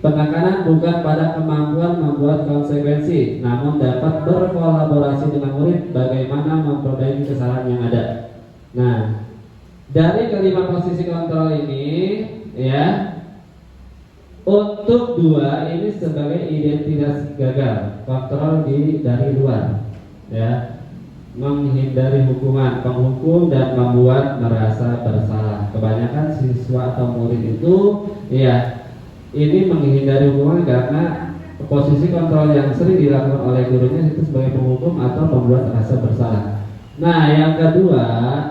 penekanan bukan pada kemampuan membuat konsekuensi, namun dapat berkolaborasi dengan murid bagaimana memperbaiki kesalahan yang ada. Nah, dari kelima posisi kontrol ini, ya, untuk dua ini sebagai identitas gagal, kontrol dari luar, ya, menghindari hukuman, penghukum dan membuat merasa bersalah. Kebanyakan siswa atau murid itu, ya, ini menghindari hukuman karena posisi kontrol yang sering dilakukan oleh gurunya itu sebagai penghukum atau membuat rasa bersalah. Nah, yang kedua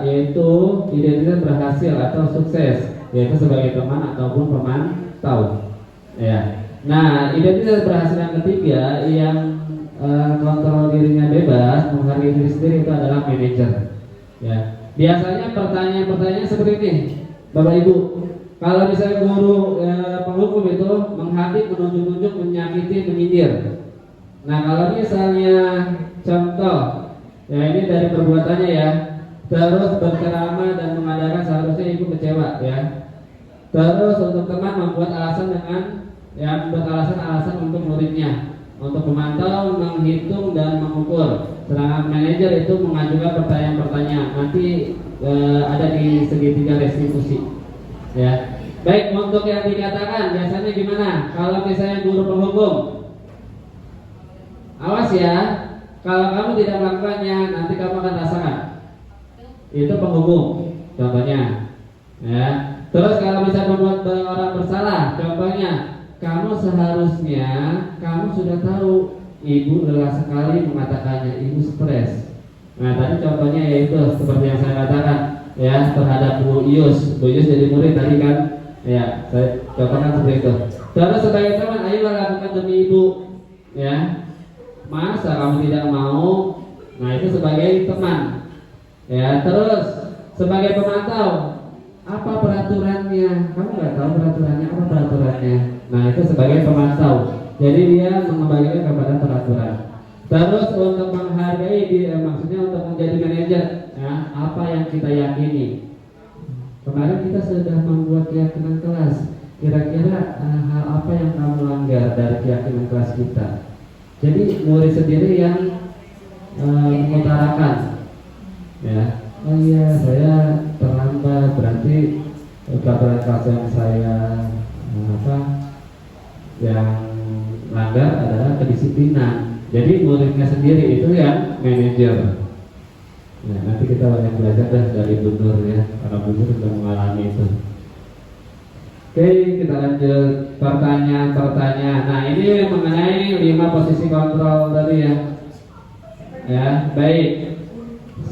yaitu identitas berhasil atau sukses, yaitu sebagai teman ataupun pemantau. Ya. Nah, identitas berhasil yang ketiga yang kontrol dirinya bebas, menghargai diri sendiri, itu adalah manajer. Ya. Biasanya pertanyaan-pertanyaan seperti ini, Bapak Ibu. Kalau misalnya guru penghukum itu menghakimi, menunjuk-nunjuk, menyakiti, menyindir. Nah, kalau misalnya contoh, ya ini dari perbuatannya ya, terus berceramah dan mengadakan seharusnya ibu kecewa ya. Terus untuk teman membuat alasan membuat alasan untuk muridnya. Untuk pemantau menghitung dan mengukur. Sedangkan manajer itu mengajukan pertanyaan-pertanyaan. Nanti ada di segitiga restitusi. Ya. Baik, untuk yang dikatakan biasanya gimana? Kalau misalnya guru penghukum, awas ya, kalau kamu tidak melakukannya nanti kamu akan rasakan. Itu penghukum, contohnya. Ya. Terus kalau misalnya membuat orang bersalah, contohnya, kamu seharusnya kamu sudah tahu ibu lelah sekali mengatakannya, ibu stres. Nah tadi contohnya yaitu seperti yang saya katakan ya terhadap Bu Iyus jadi murid tadi kan, ya saya contohkan seperti itu. Terus sebagai teman, ayo lakukan demi ibu, ya masa kamu tidak mau? Nah itu sebagai teman, ya. Terus sebagai pemantau, apa peraturannya? Kamu nggak tahu peraturannya, apa peraturannya? Nah itu sebagai pemantau. Jadi dia mengembalikan kepada peraturan. Terus untuk menghargai maksudnya untuk menjadi manajer, ya, apa yang kita yakini. Kemarin kita sudah membuat keyakinan kelas. Kira-kira hal apa yang kamu langgar dari keyakinan kelas kita? Jadi murid sendiri yang mengutarakan, ya. Oh iya, saya terlambat, berarti peraturan kelas yang saya yang langgar adalah kedisiplinan. Jadi muridnya sendiri itu yang manajer. Nah, nanti kita banyak belajar dari Bu Nur ya, karena Bu Nur sudah mengalami itu. Oke, kita lanjut pertanyaan-pertanyaan. Nah, ini mengenai 5 posisi kontrol tadi ya. Ya, baik.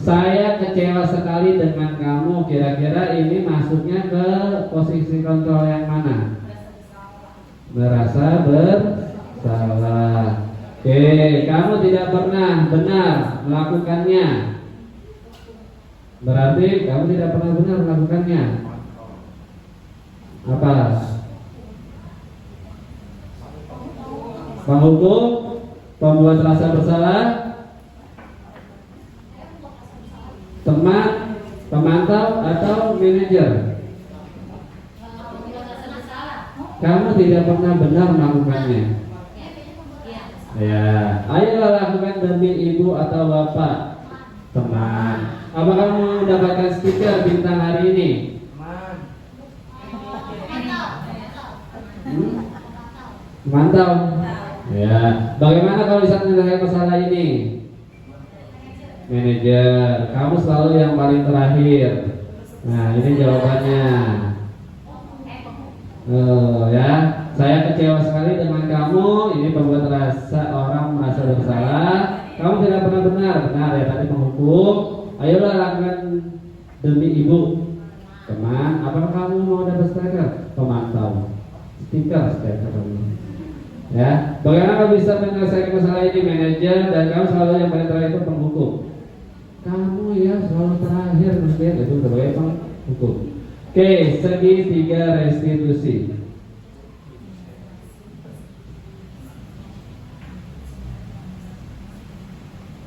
Saya kecewa sekali dengan kamu. Kira-kira ini masuknya ke posisi kontrol yang mana? Merasa bersalah. Oke, kamu tidak pernah benar melakukannya. Berarti kamu tidak pernah benar melakukannya. Apa? Penghukum, pembuat rasa bersalah, teman, pemantau, atau manajer? Kamu tidak pernah benar melakukannya. Ya, ayolah lakukan demi ibu atau bapak, teman. Apa kamu mendapatkan stiker bintang hari ini? Mantau. Ya, bagaimana kalau bisa menyelesaikan masalah ini? Manajer, kamu selalu yang paling terakhir. Nah, ini jawabannya. Ya, saya kecewa sekali dengan kamu. Ini membuat orang merasa bersalah. Kamu tidak pernah benar ya tadi menghukum. Ayolah lakukan demi ibu. Teman, apakah kamu mau dapat stiker? Pemantau. Stiker. Ya, bagaimana kamu bisa menyelesaikan masalah ini? Manajer, dan kamu selalu yang paling terakhir itu penghukum. Kamu ya selalu terakhir, mungkin itu sebagai penghukum. Oke, segitiga restitusi.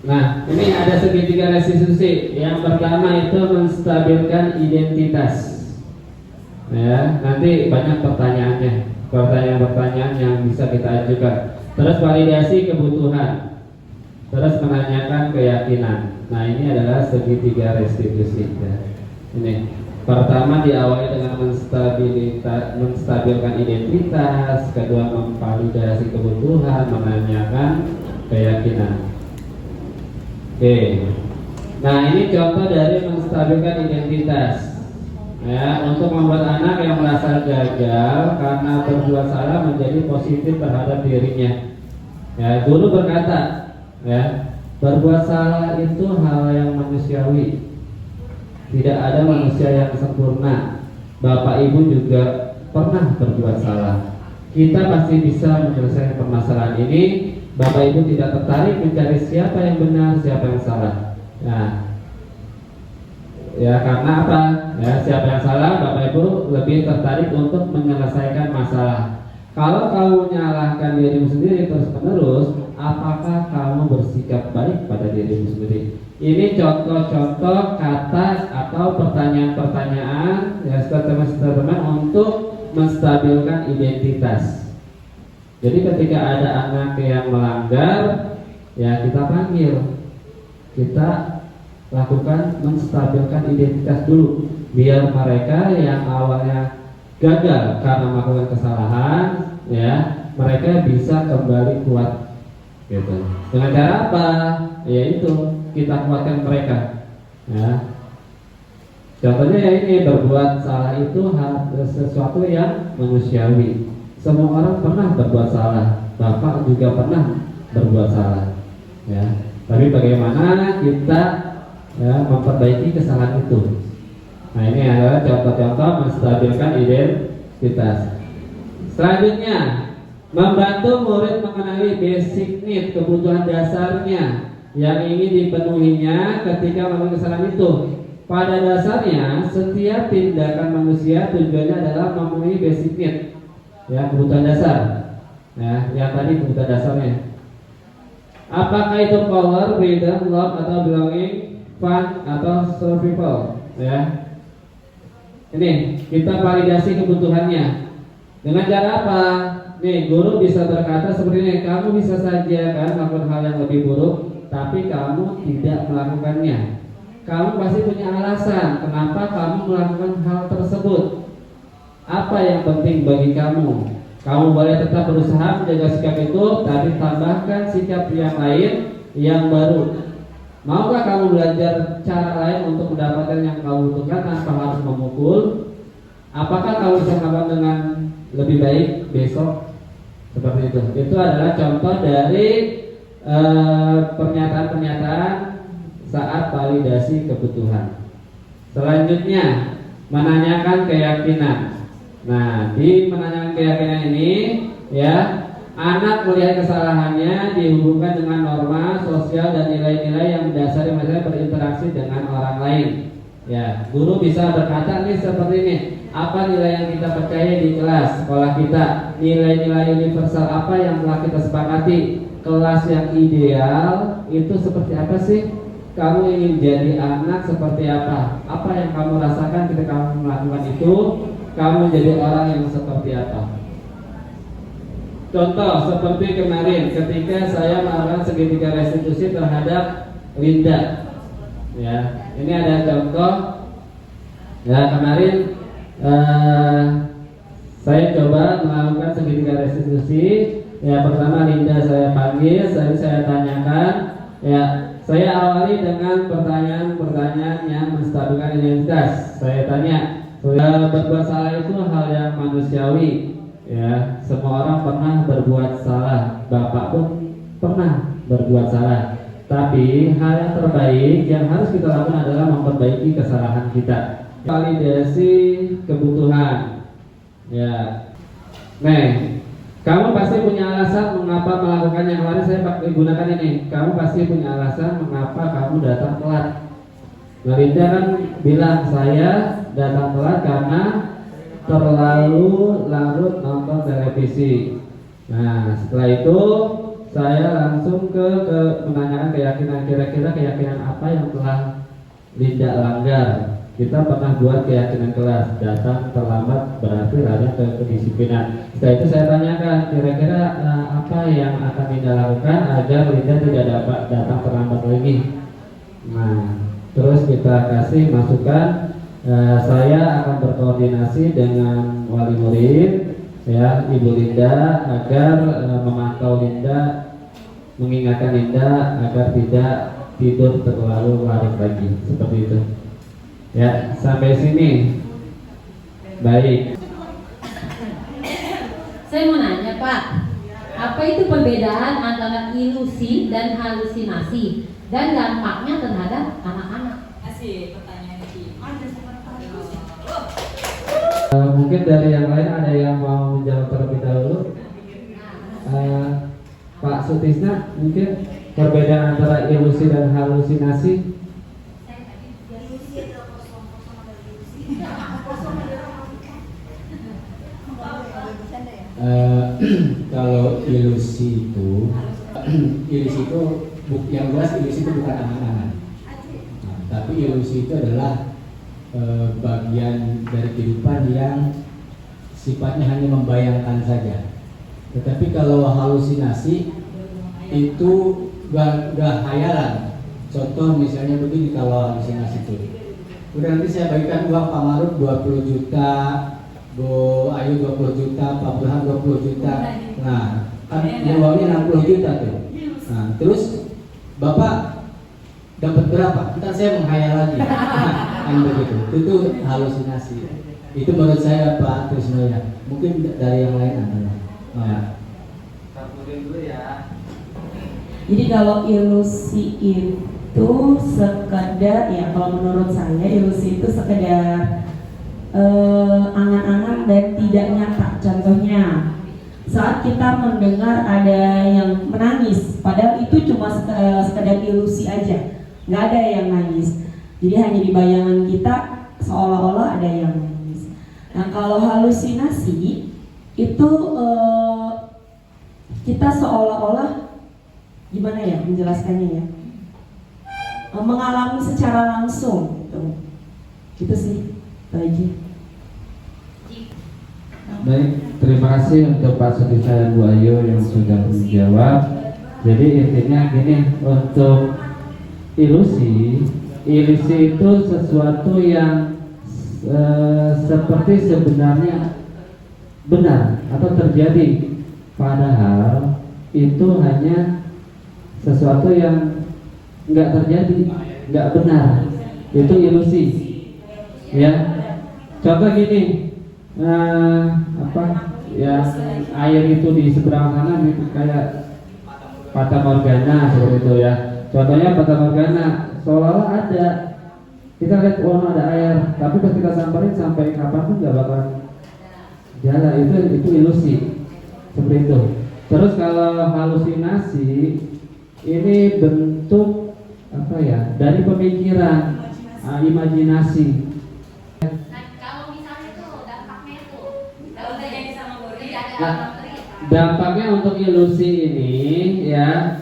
Nah, ini ada segitiga restitusi. Yang pertama itu menstabilkan identitas. Ya, nanti banyak pertanyaan yang bisa kita ajukan. Terus validasi kebutuhan. Terus menanyakan keyakinan. Nah, ini adalah segitiga restitusi. Ya. Ini pertama diawali dengan menstabilkan identitas, kedua memvalidasi kebutuhan, menanyakan keyakinan. Oke. Nah, ini contoh dari menstabilkan identitas. Ya, untuk membuat anak yang merasa gagal karena berbuat salah menjadi positif terhadap dirinya. Ya, guru berkata, ya, berbuat salah itu hal yang manusiawi. Tidak ada manusia yang sempurna. Bapak Ibu juga pernah berbuat salah. Kita pasti bisa menyelesaikan permasalahan ini. Bapak Ibu tidak tertarik mencari siapa yang benar, siapa yang salah. Nah, ya karena apa? Ya, siapa yang salah, Bapak Ibu lebih tertarik untuk menyelesaikan masalah. Kalau kamu menyalahkan dirimu sendiri terus-menerus, apakah kamu bersikap baik pada dirimu sendiri? Ini contoh-contoh kata atau pertanyaan-pertanyaan ya statement-statement untuk menstabilkan identitas. Jadi ketika ada anak yang melanggar, ya kita panggil, kita lakukan menstabilkan identitas dulu, biar mereka yang awalnya gagal karena melakukan kesalahan, ya mereka bisa kembali kuat, gitu. Dengan cara apa? Yaitu kita kuatkan mereka. Ya. Contohnya ya ini, berbuat salah itu sesuatu yang manusiawi. Semua orang pernah berbuat salah. Bapak juga pernah berbuat salah. Ya. Tapi bagaimana kita memperbaiki kesalahan itu? Nah, ini adalah contoh-contoh menstabilkan identitas. Selanjutnya, membantu murid mengenali basic need, kebutuhan dasarnya yang ingin dipenuhinya ketika melakukan kesalahan itu. Pada dasarnya, setiap tindakan manusia tujuannya adalah memenuhi basic need, ya kebutuhan dasar. Ya, yang tadi kebutuhan dasarnya. Apakah itu power, freedom, love, atau belonging, fun, atau survival? Ya. Ini kita validasi kebutuhannya. Dengan cara apa? Nih, guru bisa berkata seperti ini, kamu bisa saja kan melakukan hal yang lebih buruk, tapi kamu tidak melakukannya. Kamu pasti punya alasan kenapa kamu melakukan hal tersebut. Apa yang penting bagi kamu? Kamu boleh tetap berusaha menjaga sikap itu, tapi tambahkan sikap yang lain yang baru. Maukah kamu belajar cara lain untuk mendapatkan yang kamu butuhkan tanpa harus memukul? Apakah kamu bisa melakukan dengan lebih baik besok? Seperti itu. Itu adalah contoh dari pernyataan-pernyataan saat validasi kebutuhan. Selanjutnya, menanyakan keyakinan. Nah, di menanyakan keyakinan ini, ya, anak melihat kesalahannya dihubungkan dengan norma sosial dan nilai-nilai yang mendasari mereka berinteraksi dengan orang lain. Ya, guru bisa berkata nih seperti ini, apa nilai yang kita percaya di kelas sekolah kita, nilai-nilai universal apa yang telah kita sepakati, kelas yang ideal itu seperti apa sih? Kamu ingin jadi anak seperti apa? Apa yang kamu rasakan ketika kamu melakukan itu? Kamu jadi orang yang seperti apa? Contoh seperti kemarin ketika saya melakukan segitiga restitusi terhadap Linda. Ya, ini ada contoh. Ya, kemarin saya coba melakukan segitiga restitusi. Ya, pertama Linda saya panggil, saya tanyakan. Ya, saya awali dengan pertanyaan-pertanyaan yang menstabilkan identitas. Saya tanya, berbuat salah itu hal yang manusiawi, ya. Semua orang pernah berbuat salah, Bapak pun pernah berbuat salah. Tapi hal yang terbaik yang harus kita lakukan adalah memperbaiki kesalahan kita. Validasi kebutuhan, ya. Nah, kamu pasti punya alasan mengapa melakukan yang kemarin saya gunakan ini. Kamu pasti punya alasan mengapa kamu datang telat. Linda kan bilang saya datang telat karena terlalu larut nonton televisi. Nah, setelah itu saya langsung ke menanyakan keyakinan, kira-kira keyakinan apa yang telah Linda langgar. Kita pernah buat keyakinan kelas, datang terlambat berarti lari ke kedisiplinan. Setelah itu saya tanyakan kira-kira apa yang akan Linda lakukan agar Linda tidak dapat datang terlambat lagi. Nah, terus kita kasih masukan. Saya akan berkoordinasi dengan wali murid, ya, Ibu Linda agar memantau Linda, mengingatkan Linda agar tidak tidur terlalu larut lagi, seperti itu. Ya, sampai sini baik. Saya mau nanya Pak, apa itu perbedaan antara ilusi dan halusinasi dan dampaknya terhadap anak-anak? Asik pertanyaan ini. Mungkin dari yang lain ada yang mau menjawab terlebih dahulu. Pak Sutisna, mungkin perbedaan antara ilusi dan halusinasi. Kalau ilusi itu yang jelas ilusi itu bukan angan-angan. Nah, tapi ilusi itu adalah bagian dari kehidupan yang sifatnya hanya membayangkan saja. Tetapi kalau halusinasi itu udah hayalan. Contoh misalnya begini, kalau halusinasi itu udah nanti saya bagikan uang Pak Maruf 20 juta, Bu Ayu 20 juta, Pak Burhan 20 juta. Nah, kan uangnya 60 juta tuh. Nah, terus Bapak dapat berapa? Ntar saya menghayal lagi. Kan begitu. Itu halusinasi. Itu menurut saya Pak Trisno ya. Mungkin dari yang lain adalah. Nah. Dulu ya. Jadi kalau ilusi itu sekedar, ya kalau menurut saya ilusi itu sekedar angan-angan dan tidak nyata. Contohnya saat kita mendengar ada yang menangis, padahal itu cuma sekedar ilusi aja, nggak ada yang nangis. Jadi hanya di bayangan kita seolah-olah ada yang nangis. Nah, kalau halusinasi itu kita seolah-olah gimana ya menjelaskannya ya, mengalami secara langsung gitu sih Pak Haji. Baik, terima kasih untuk Pak Sudisa dan Bu Ayu yang sudah menjawab. Jadi intinya gini, untuk ilusi itu sesuatu yang seperti sebenarnya benar atau terjadi, padahal itu hanya sesuatu yang nggak terjadi, nggak benar, itu ilusi. Ya, contoh gini, yang air itu di seberang sana gitu, kayak fata morgana seperti itu ya. Contohnya fata morgana, seolah-olah ada, kita lihat ada air, tapi pas kita samperin sampai kapan pun nggak bakalan jalan, itu ilusi seperti itu. Terus kalau halusinasi ini bentuk apa ya, dari pemikiran, imajinasi. Kalau misalnya tuh dampaknya tuh Kalau terjadi sama murid, Dampaknya untuk ilusi ini ya,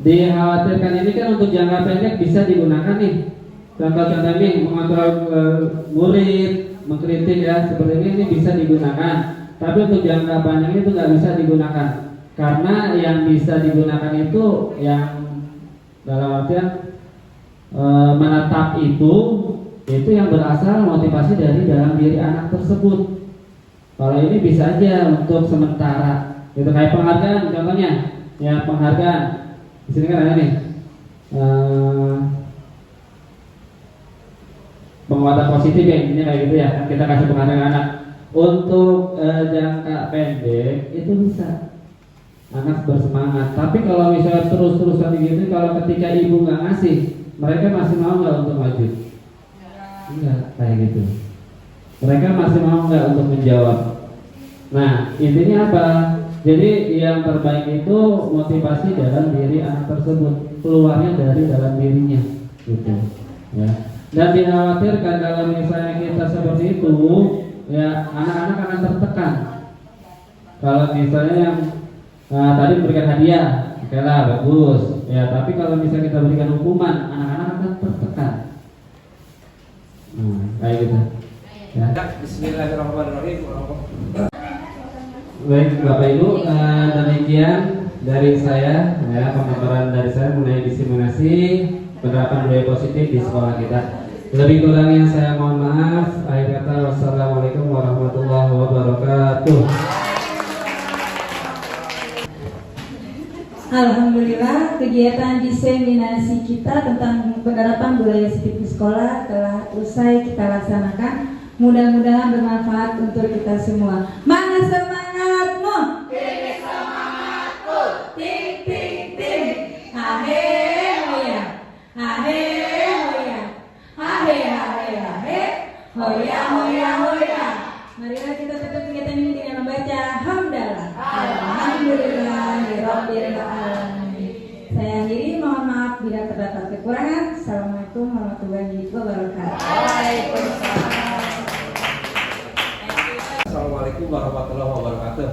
dikhawatirkan ini kan untuk jangka pendek bisa digunakan nih. Contoh-contoh ini mengontrol murid, mengkritik ya, seperti ini bisa digunakan. Tapi untuk jangka panjang itu nggak bisa digunakan, karena yang bisa digunakan itu yang dalam artian menetap itu yang berasal motivasi dari dalam diri anak tersebut. Kalau ini bisa aja untuk sementara, itu kayak penghargaan contohnya, ya penghargaan. Di sini kan ada nih penguatan positif ya, intinya kayak gitu ya, kan kita kasih penghargaan anak. Untuk jangka pendek itu bisa anak bersemangat, tapi kalau misalnya terus-terusan gitu, kalau ketika ibu nggak ngasih, mereka masih mau nggak untuk maju? Enggak, kayak gitu. Mereka masih mau nggak untuk menjawab? Nah, intinya apa? Jadi yang terbaik itu motivasi dalam diri anak tersebut, keluarnya dari dalam dirinya, gitu. Ya. Dan dikhawatirkan kalau misalnya kita seperti itu, ya anak-anak akan tertekan. Kalau misalnya yang tadi memberikan hadiah, oke lah bagus. Ya, tapi kalau misalnya kita berikan hukuman, anak-anak akan tertekan. Kayak gitu. Ya. Bismillahirrahmanirrahim. Baik Bapak Ibu, demikian dari saya ya, pemaparan dari saya mengenai diseminasi penerapan budaya positif di sekolah kita. Lebih kurangnya saya mohon maaf. Akhir kata, wassalamualaikum warahmatullahi wabarakatuh. Alhamdulillah, kegiatan diseminasi kita tentang penerapan budaya positif di sekolah telah usai kita laksanakan. Mudah-mudahan bermanfaat untuk kita semua. Mana semangatmu? Tinggi semangatku. Ting ting ting. Ahe hoya. Ahe hoya. Ahe ahe ahe. Hoya hoya hoya. Marilah kita tutup kegiatan ini dengan membaca hamdalah. Alhamdulillahirabbil alamin. Saya akhiri, mohon maaf bila terdapat kekurangan. Assalamualaikum warahmatullahi wabarakatuh. Waalaikumsalam. Assalamualaikum warahmatullahi wabarakatuh.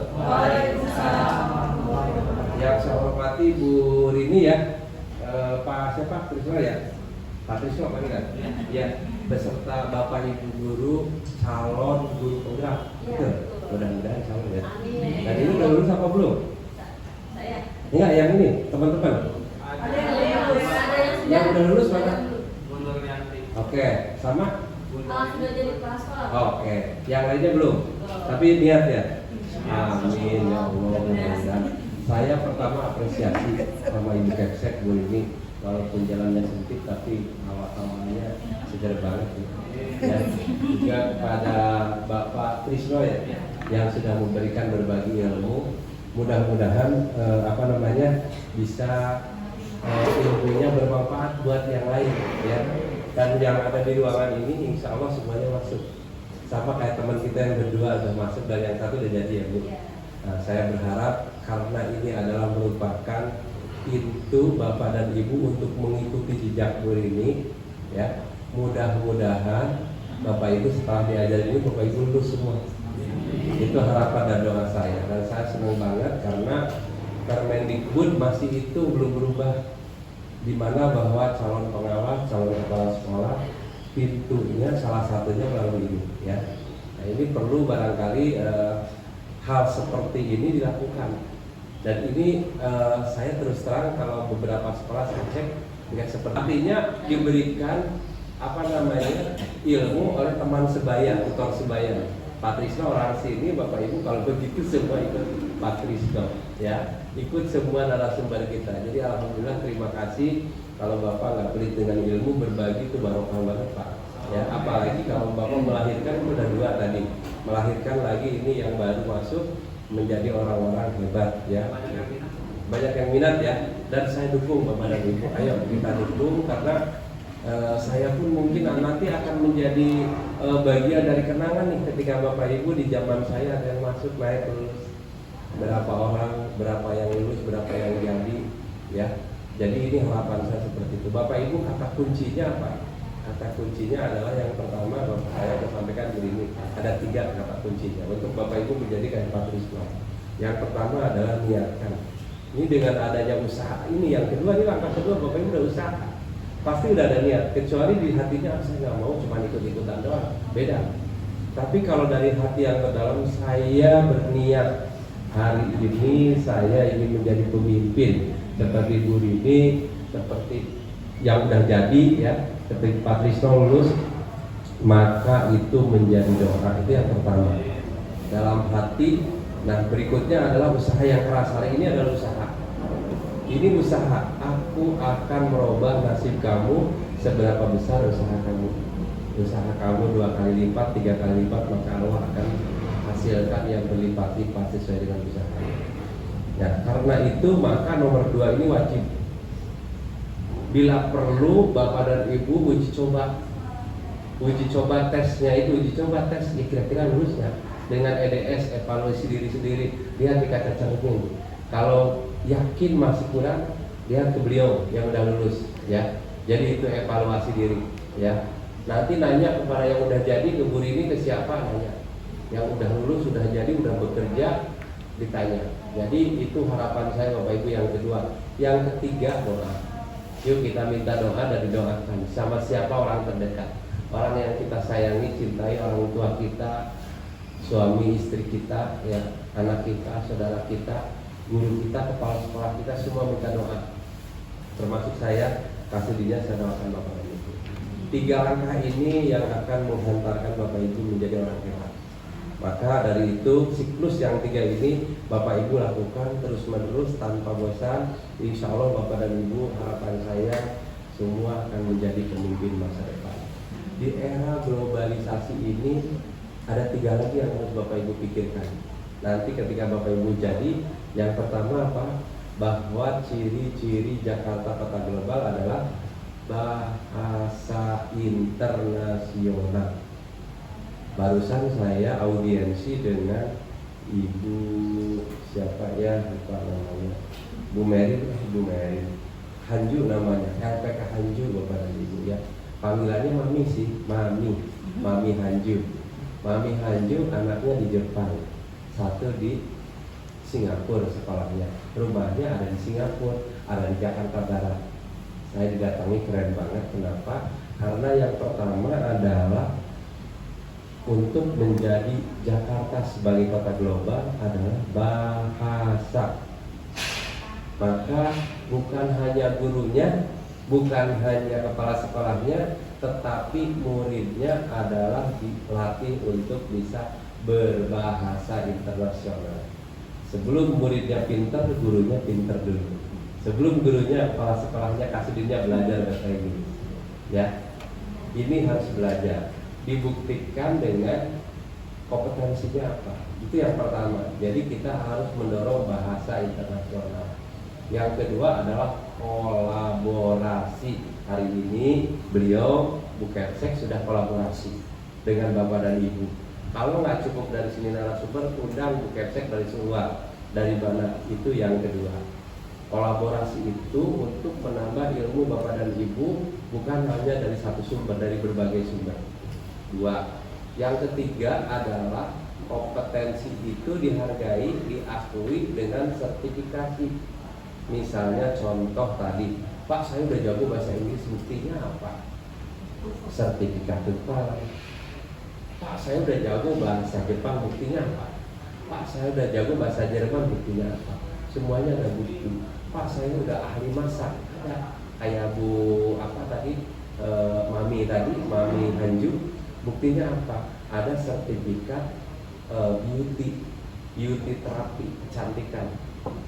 Yang saya hormati Bu Rini ya, Pak siapa? Trisno ya? Pak Trisno apa kan? Ya, beserta Bapak Ibu guru, calon guru penggerak. Mudah-mudahan calon ya. Dan ini udah lulus apa belum? saya Enggak, yang ini teman-teman. Yang udah lulus mana? Oke, sama? sudah jadi kepala sekolah. Oke, yang lainnya belum. Tapi niat ya. Amin ya Allah. Mudah-mudahan. Saya pertama apresiasi sama Ibu Keksek Bu ini, walaupun jalannya sempit tapi awal-awalnya segar banget ya. Dan juga pada Bapak Trisno ya, yang sudah memberikan berbagi ilmu. Mudah-mudahan bisa ilmunya bermanfaat buat yang lain ya. Dan yang ada di ruangan ini insya Allah semuanya masuk. Sama kayak teman kita yang berdua sudah masuk dan yang satu udah jadi ya Bu. Nah, saya berharap karena ini adalah merupakan pintu Bapak dan Ibu untuk mengikuti jejak Bu ini ya. Mudah-mudahan Bapak Ibu setelah diajar ini Bapak Ibu lulus semua. Itu harapan dan doa saya. Dan saya senang banget karena Permendikbud masih itu belum berubah, di mana bahwa calon pengawas, calon kepala sekolah pintunya salah satunya melalui ini ya. Nah, ini perlu barangkali hal seperti ini dilakukan. Dan ini saya terus terang kalau beberapa sekolah saya cek nggak seperti, artinya diberikan ilmu oleh teman sebaya, tutor sebaya. Pak Trisno orang sini, Bapak Ibu kalau begitu semua ikut Pak Trisno ya, ikut semua narasumber kita. Jadi alhamdulillah, terima kasih. Kalau Bapak nggak pelit dengan ilmu, berbagi itu barokah banget Pak ya. Apalagi kalau Bapak melahirkan, itu udah 2 tadi, melahirkan lagi ini yang baru masuk menjadi orang-orang hebat ya. Banyak yang minat ya, dan saya dukung Bapak dan Ibu. Ayo kita dukung, karena saya pun mungkin nanti akan menjadi bagian dari kenangan nih, ketika Bapak Ibu di zaman saya ada yang masuk, naik, lulus, berapa orang, berapa yang lulus, berapa yang jadi ya. Jadi ini harapan saya seperti itu. Bapak Ibu, kata kuncinya apa? Kata kuncinya adalah yang pertama, Bapak saya sampaikan begini, ada 3 kata kuncinya untuk Bapak Ibu menjadi kayak Pak Trisno. Yang pertama adalah niatkan. Ini dengan adanya usaha ini, yang kedua ini langkah kedua, Bapak Ibu udah usaha, pasti udah ada niat. Kecuali di hatinya saya nggak mau cuma ikut-ikutan doang, beda. Tapi kalau dari hati yang terdalam, saya berniat hari ini saya ingin menjadi pemimpin seperti Bu Rini, seperti yang udah jadi ya, seperti Pak Trisno lulus, maka itu menjadi doa. Itu yang pertama dalam hati. Nah, berikutnya adalah usaha yang keras. Hari ini adalah usaha. Ini usaha. Aku akan merubah nasib kamu. Seberapa besar usaha kamu? Usaha kamu 2 kali lipat, 3 kali lipat, maka Allah akan hasilkan yang berlipat-lipat sesuai dengan usaha. Ya, karena itu maka nomor 2 ini wajib. Bila perlu Bapak dan Ibu uji coba tesnya itu, uji coba tes kira-kira lulusnya dengan EDS, evaluasi diri sendiri, lihat di kaca cermin. Kalau yakin masih kurang, lihat ke beliau yang udah lulus ya. Jadi itu evaluasi diri ya. Nanti nanya kepada yang udah jadi, ke Bu Rini, ke siapa nanya. Yang udah lulus, sudah jadi, udah bekerja, ditanya. Jadi itu harapan saya Bapak Ibu yang kedua. Yang ketiga, doa. Yuk kita minta doa dan didoakan sama siapa? Orang terdekat, orang yang kita sayangi, cintai, orang tua kita, suami istri kita, ya, anak kita, saudara kita, guru kita, kepala sekolah kita, semua minta doa. Termasuk saya, kasih dia, saya doakan Bapak Ibu. 3 langkah ini yang akan menghantarkan Bapak Ibu menjadi orang hebat. Maka dari itu siklus yang 3 ini Bapak Ibu lakukan terus menerus tanpa bosan. Insya Allah Bapak dan Ibu, harapan saya semua akan menjadi pemimpin masa depan. Di era globalisasi ini ada 3 lagi yang harus Bapak Ibu pikirkan. Nanti ketika Bapak Ibu jadi, yang pertama apa? Bahwa ciri-ciri Jakarta Kota Global adalah bahasa internasional. Barusan saya audiensi dengan Ibu siapa ya, lupa namanya, Bu Mary Hanju namanya, LPK Hanju Bapak dan Ibu ya. Panggilannya Mami sih, Mami Hanju. Mami Hanju anaknya di Jepang, 1 di Singapura sekolahnya, rumahnya ada di Singapura, ada di Jakarta Barat. Saya didatangi, keren banget. Kenapa? Karena yang pertama adalah untuk menjadi Jakarta sebagai kota global adalah bahasa. Maka bukan hanya gurunya, bukan hanya kepala sekolahnya, tetapi muridnya adalah dilatih untuk bisa berbahasa internasional. Sebelum muridnya pintar, gurunya pintar dulu. Sebelum gurunya, kepala sekolahnya kasih dia belajar bahasa Inggris. Ya, ini harus belajar. Dibuktikan dengan kompetensinya apa. Itu yang pertama. Jadi kita harus mendorong bahasa internasional. Yang kedua adalah kolaborasi. Hari ini beliau Bu Kepsek sudah kolaborasi dengan Bapak dan Ibu. Kalau nggak cukup dari sini narasumber, undang Bu Kepsek dari luar. Dari mana? Itu yang kedua. Kolaborasi itu untuk menambah ilmu Bapak dan Ibu, bukan hanya dari satu sumber, dari berbagai sumber. 2. Yang ketiga adalah kompetensi itu dihargai, diakui dengan sertifikasi. Misalnya contoh tadi, Pak saya udah jago bahasa Inggris, buktinya apa? Sertifikat TOEFL. Pak saya udah jago bahasa Jepang, buktinya apa? Pak saya udah jago bahasa Jerman, buktinya apa? Semuanya ada bukti. Pak saya udah ahli masak, ada. Kayak Bu apa tadi, Mami tadi, Mami Hanju, buktinya apa? Ada sertifikat beauty terapi, kecantikan,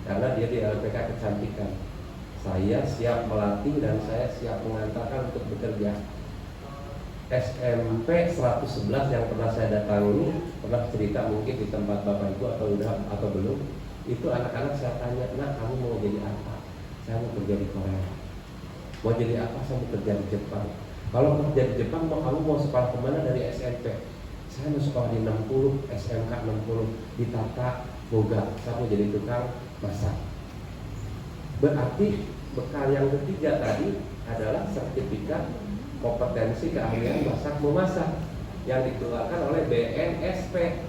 karena dia di LPK kecantikan. Saya siap melatih dan saya siap mengantarkan untuk bekerja. SMP 111 yang pernah saya datangi, pernah cerita mungkin di tempat Bapak Ibu atau udah atau belum, itu anak-anak saya tanya, "Nak, kamu mau jadi apa?" "Saya mau kerja di Korea." "Mau jadi apa?" "Saya mau kerja di Jepang." "Kalau kerja di Jepang, kamu mau sekolah kemana?" "Dari SMP." "Saya mau sekolah di 60, SMK 60 di Tata Boga. Saya mau jadi tukang masak." Berarti bekal yang ketiga tadi adalah sertifikat kompetensi keahlian masak memasak yang dikeluarkan oleh BNSP.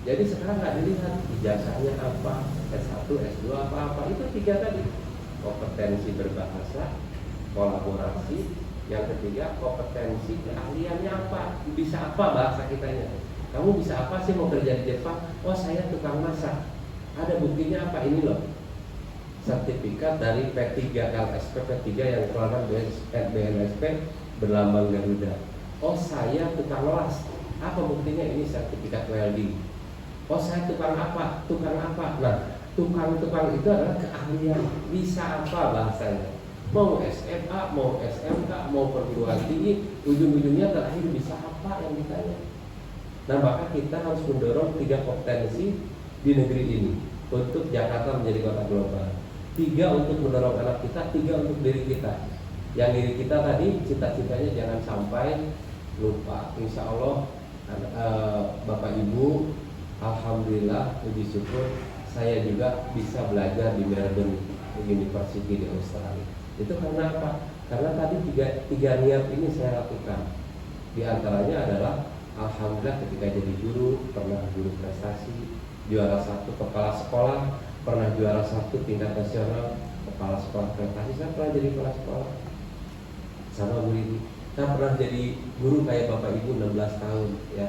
Jadi sekarang nggak dilihat ijazahnya apa, S1, S2 apa-apa, itu tiga tadi. Kompetensi berbahasa, kolaborasi, yang ketiga kompetensi keahliannya apa, bisa apa bahasa kitanya. Kamu bisa apa sih mau kerja di Jepang? "Oh saya tukang masak." Ada buktinya apa? Ini loh, sertifikat dari P3 LSP P3 yang dikeluarkan BNSP berlambang Garuda. "Oh saya tukang las." Apa buktinya? Ini sertifikat welding. "Oh saya tukang apa?" "Tukang apa?" Nah, tukang-tukang itu adalah keahlian. Bisa apa bahasanya? Mau SMA, mau SMK, mau perguruan tinggi, ujung-ujungnya terakhir bisa apa yang ditanya. Nah maka kita harus mendorong 3 kompetensi di negeri ini untuk Jakarta menjadi kota global. 3 untuk mendorong anak kita, 3 untuk diri kita. Yang diri kita tadi cita-citanya jangan sampai lupa. Insya Allah Bapak Ibu, alhamdulillah puji syukur saya juga bisa belajar di Melbourne University di Australia. Itu karena apa? Karena tadi tiga niat ini saya lakukan. Di antaranya adalah alhamdulillah ketika jadi guru, pernah guru prestasi, juara 1 kepala sekolah, pernah juara 1 tingkat nasional, kepala sekolah prestasi. Saya pernah jadi kepala sekolah sama Bu Lidi. Saya pernah jadi guru kayak Bapak Ibu 16 tahun ya.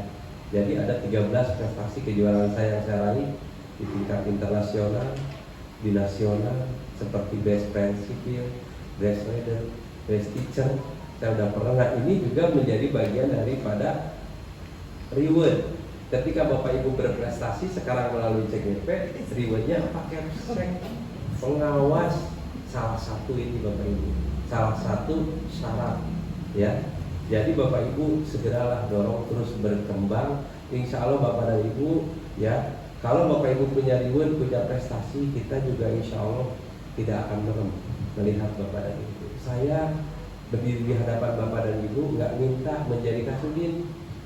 Jadi ada 13 prestasi kejuaraan saya yang saya raih di tingkat internasional, di nasional, seperti best prinsipil, best leader, best teacher. Saya udah pernah. Nah, ini juga menjadi bagian daripada reward. Ketika Bapak Ibu berprestasi sekarang melalui CGP, rewardnya pakai pengawas. Salah satu ini Bapak Ibu, salah satu syarat ya. Jadi Bapak Ibu segeralah dorong terus berkembang. Insya Allah Bapak dan Ibu ya, kalau Bapak Ibu punya reward, punya prestasi, kita juga insya Allah tidak akan merem melihat Bapak dan Ibu. Saya berdiri di hadapan Bapak dan Ibu nggak minta menjadi kasudin,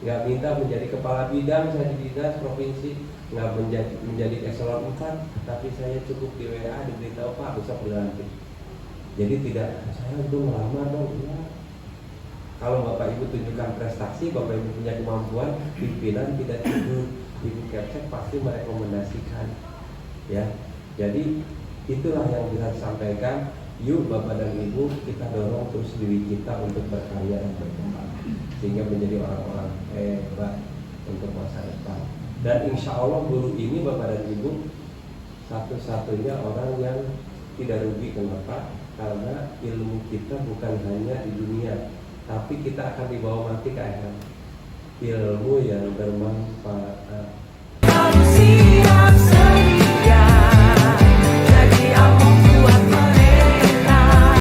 nggak minta menjadi kepala bidang saya di dinas provinsi, nggak menjadi eselon 4, tapi saya cukup di WA diberitahu Pak besok dilantik. Jadi tidak, saya itu melamar dong ya. Kalau Bapak Ibu tunjukkan prestasi, Bapak Ibu punya kemampuan, pimpinan tidak tidur, Ibu Kepsek pasti merekomendasikan ya. Jadi itulah yang bisa disampaikan. Yuk Bapak dan Ibu, kita dorong terus diri kita untuk berkarya dan berkembang sehingga menjadi orang-orang hebat untuk masa depan. Dan insya Allah guru ini Bapak dan Ibu satu-satunya orang yang tidak rugi. Kenapa? Karena ilmu kita bukan hanya di dunia, tapi kita akan dibawa mati ke akhirat. Ilmu yang bermanfaat.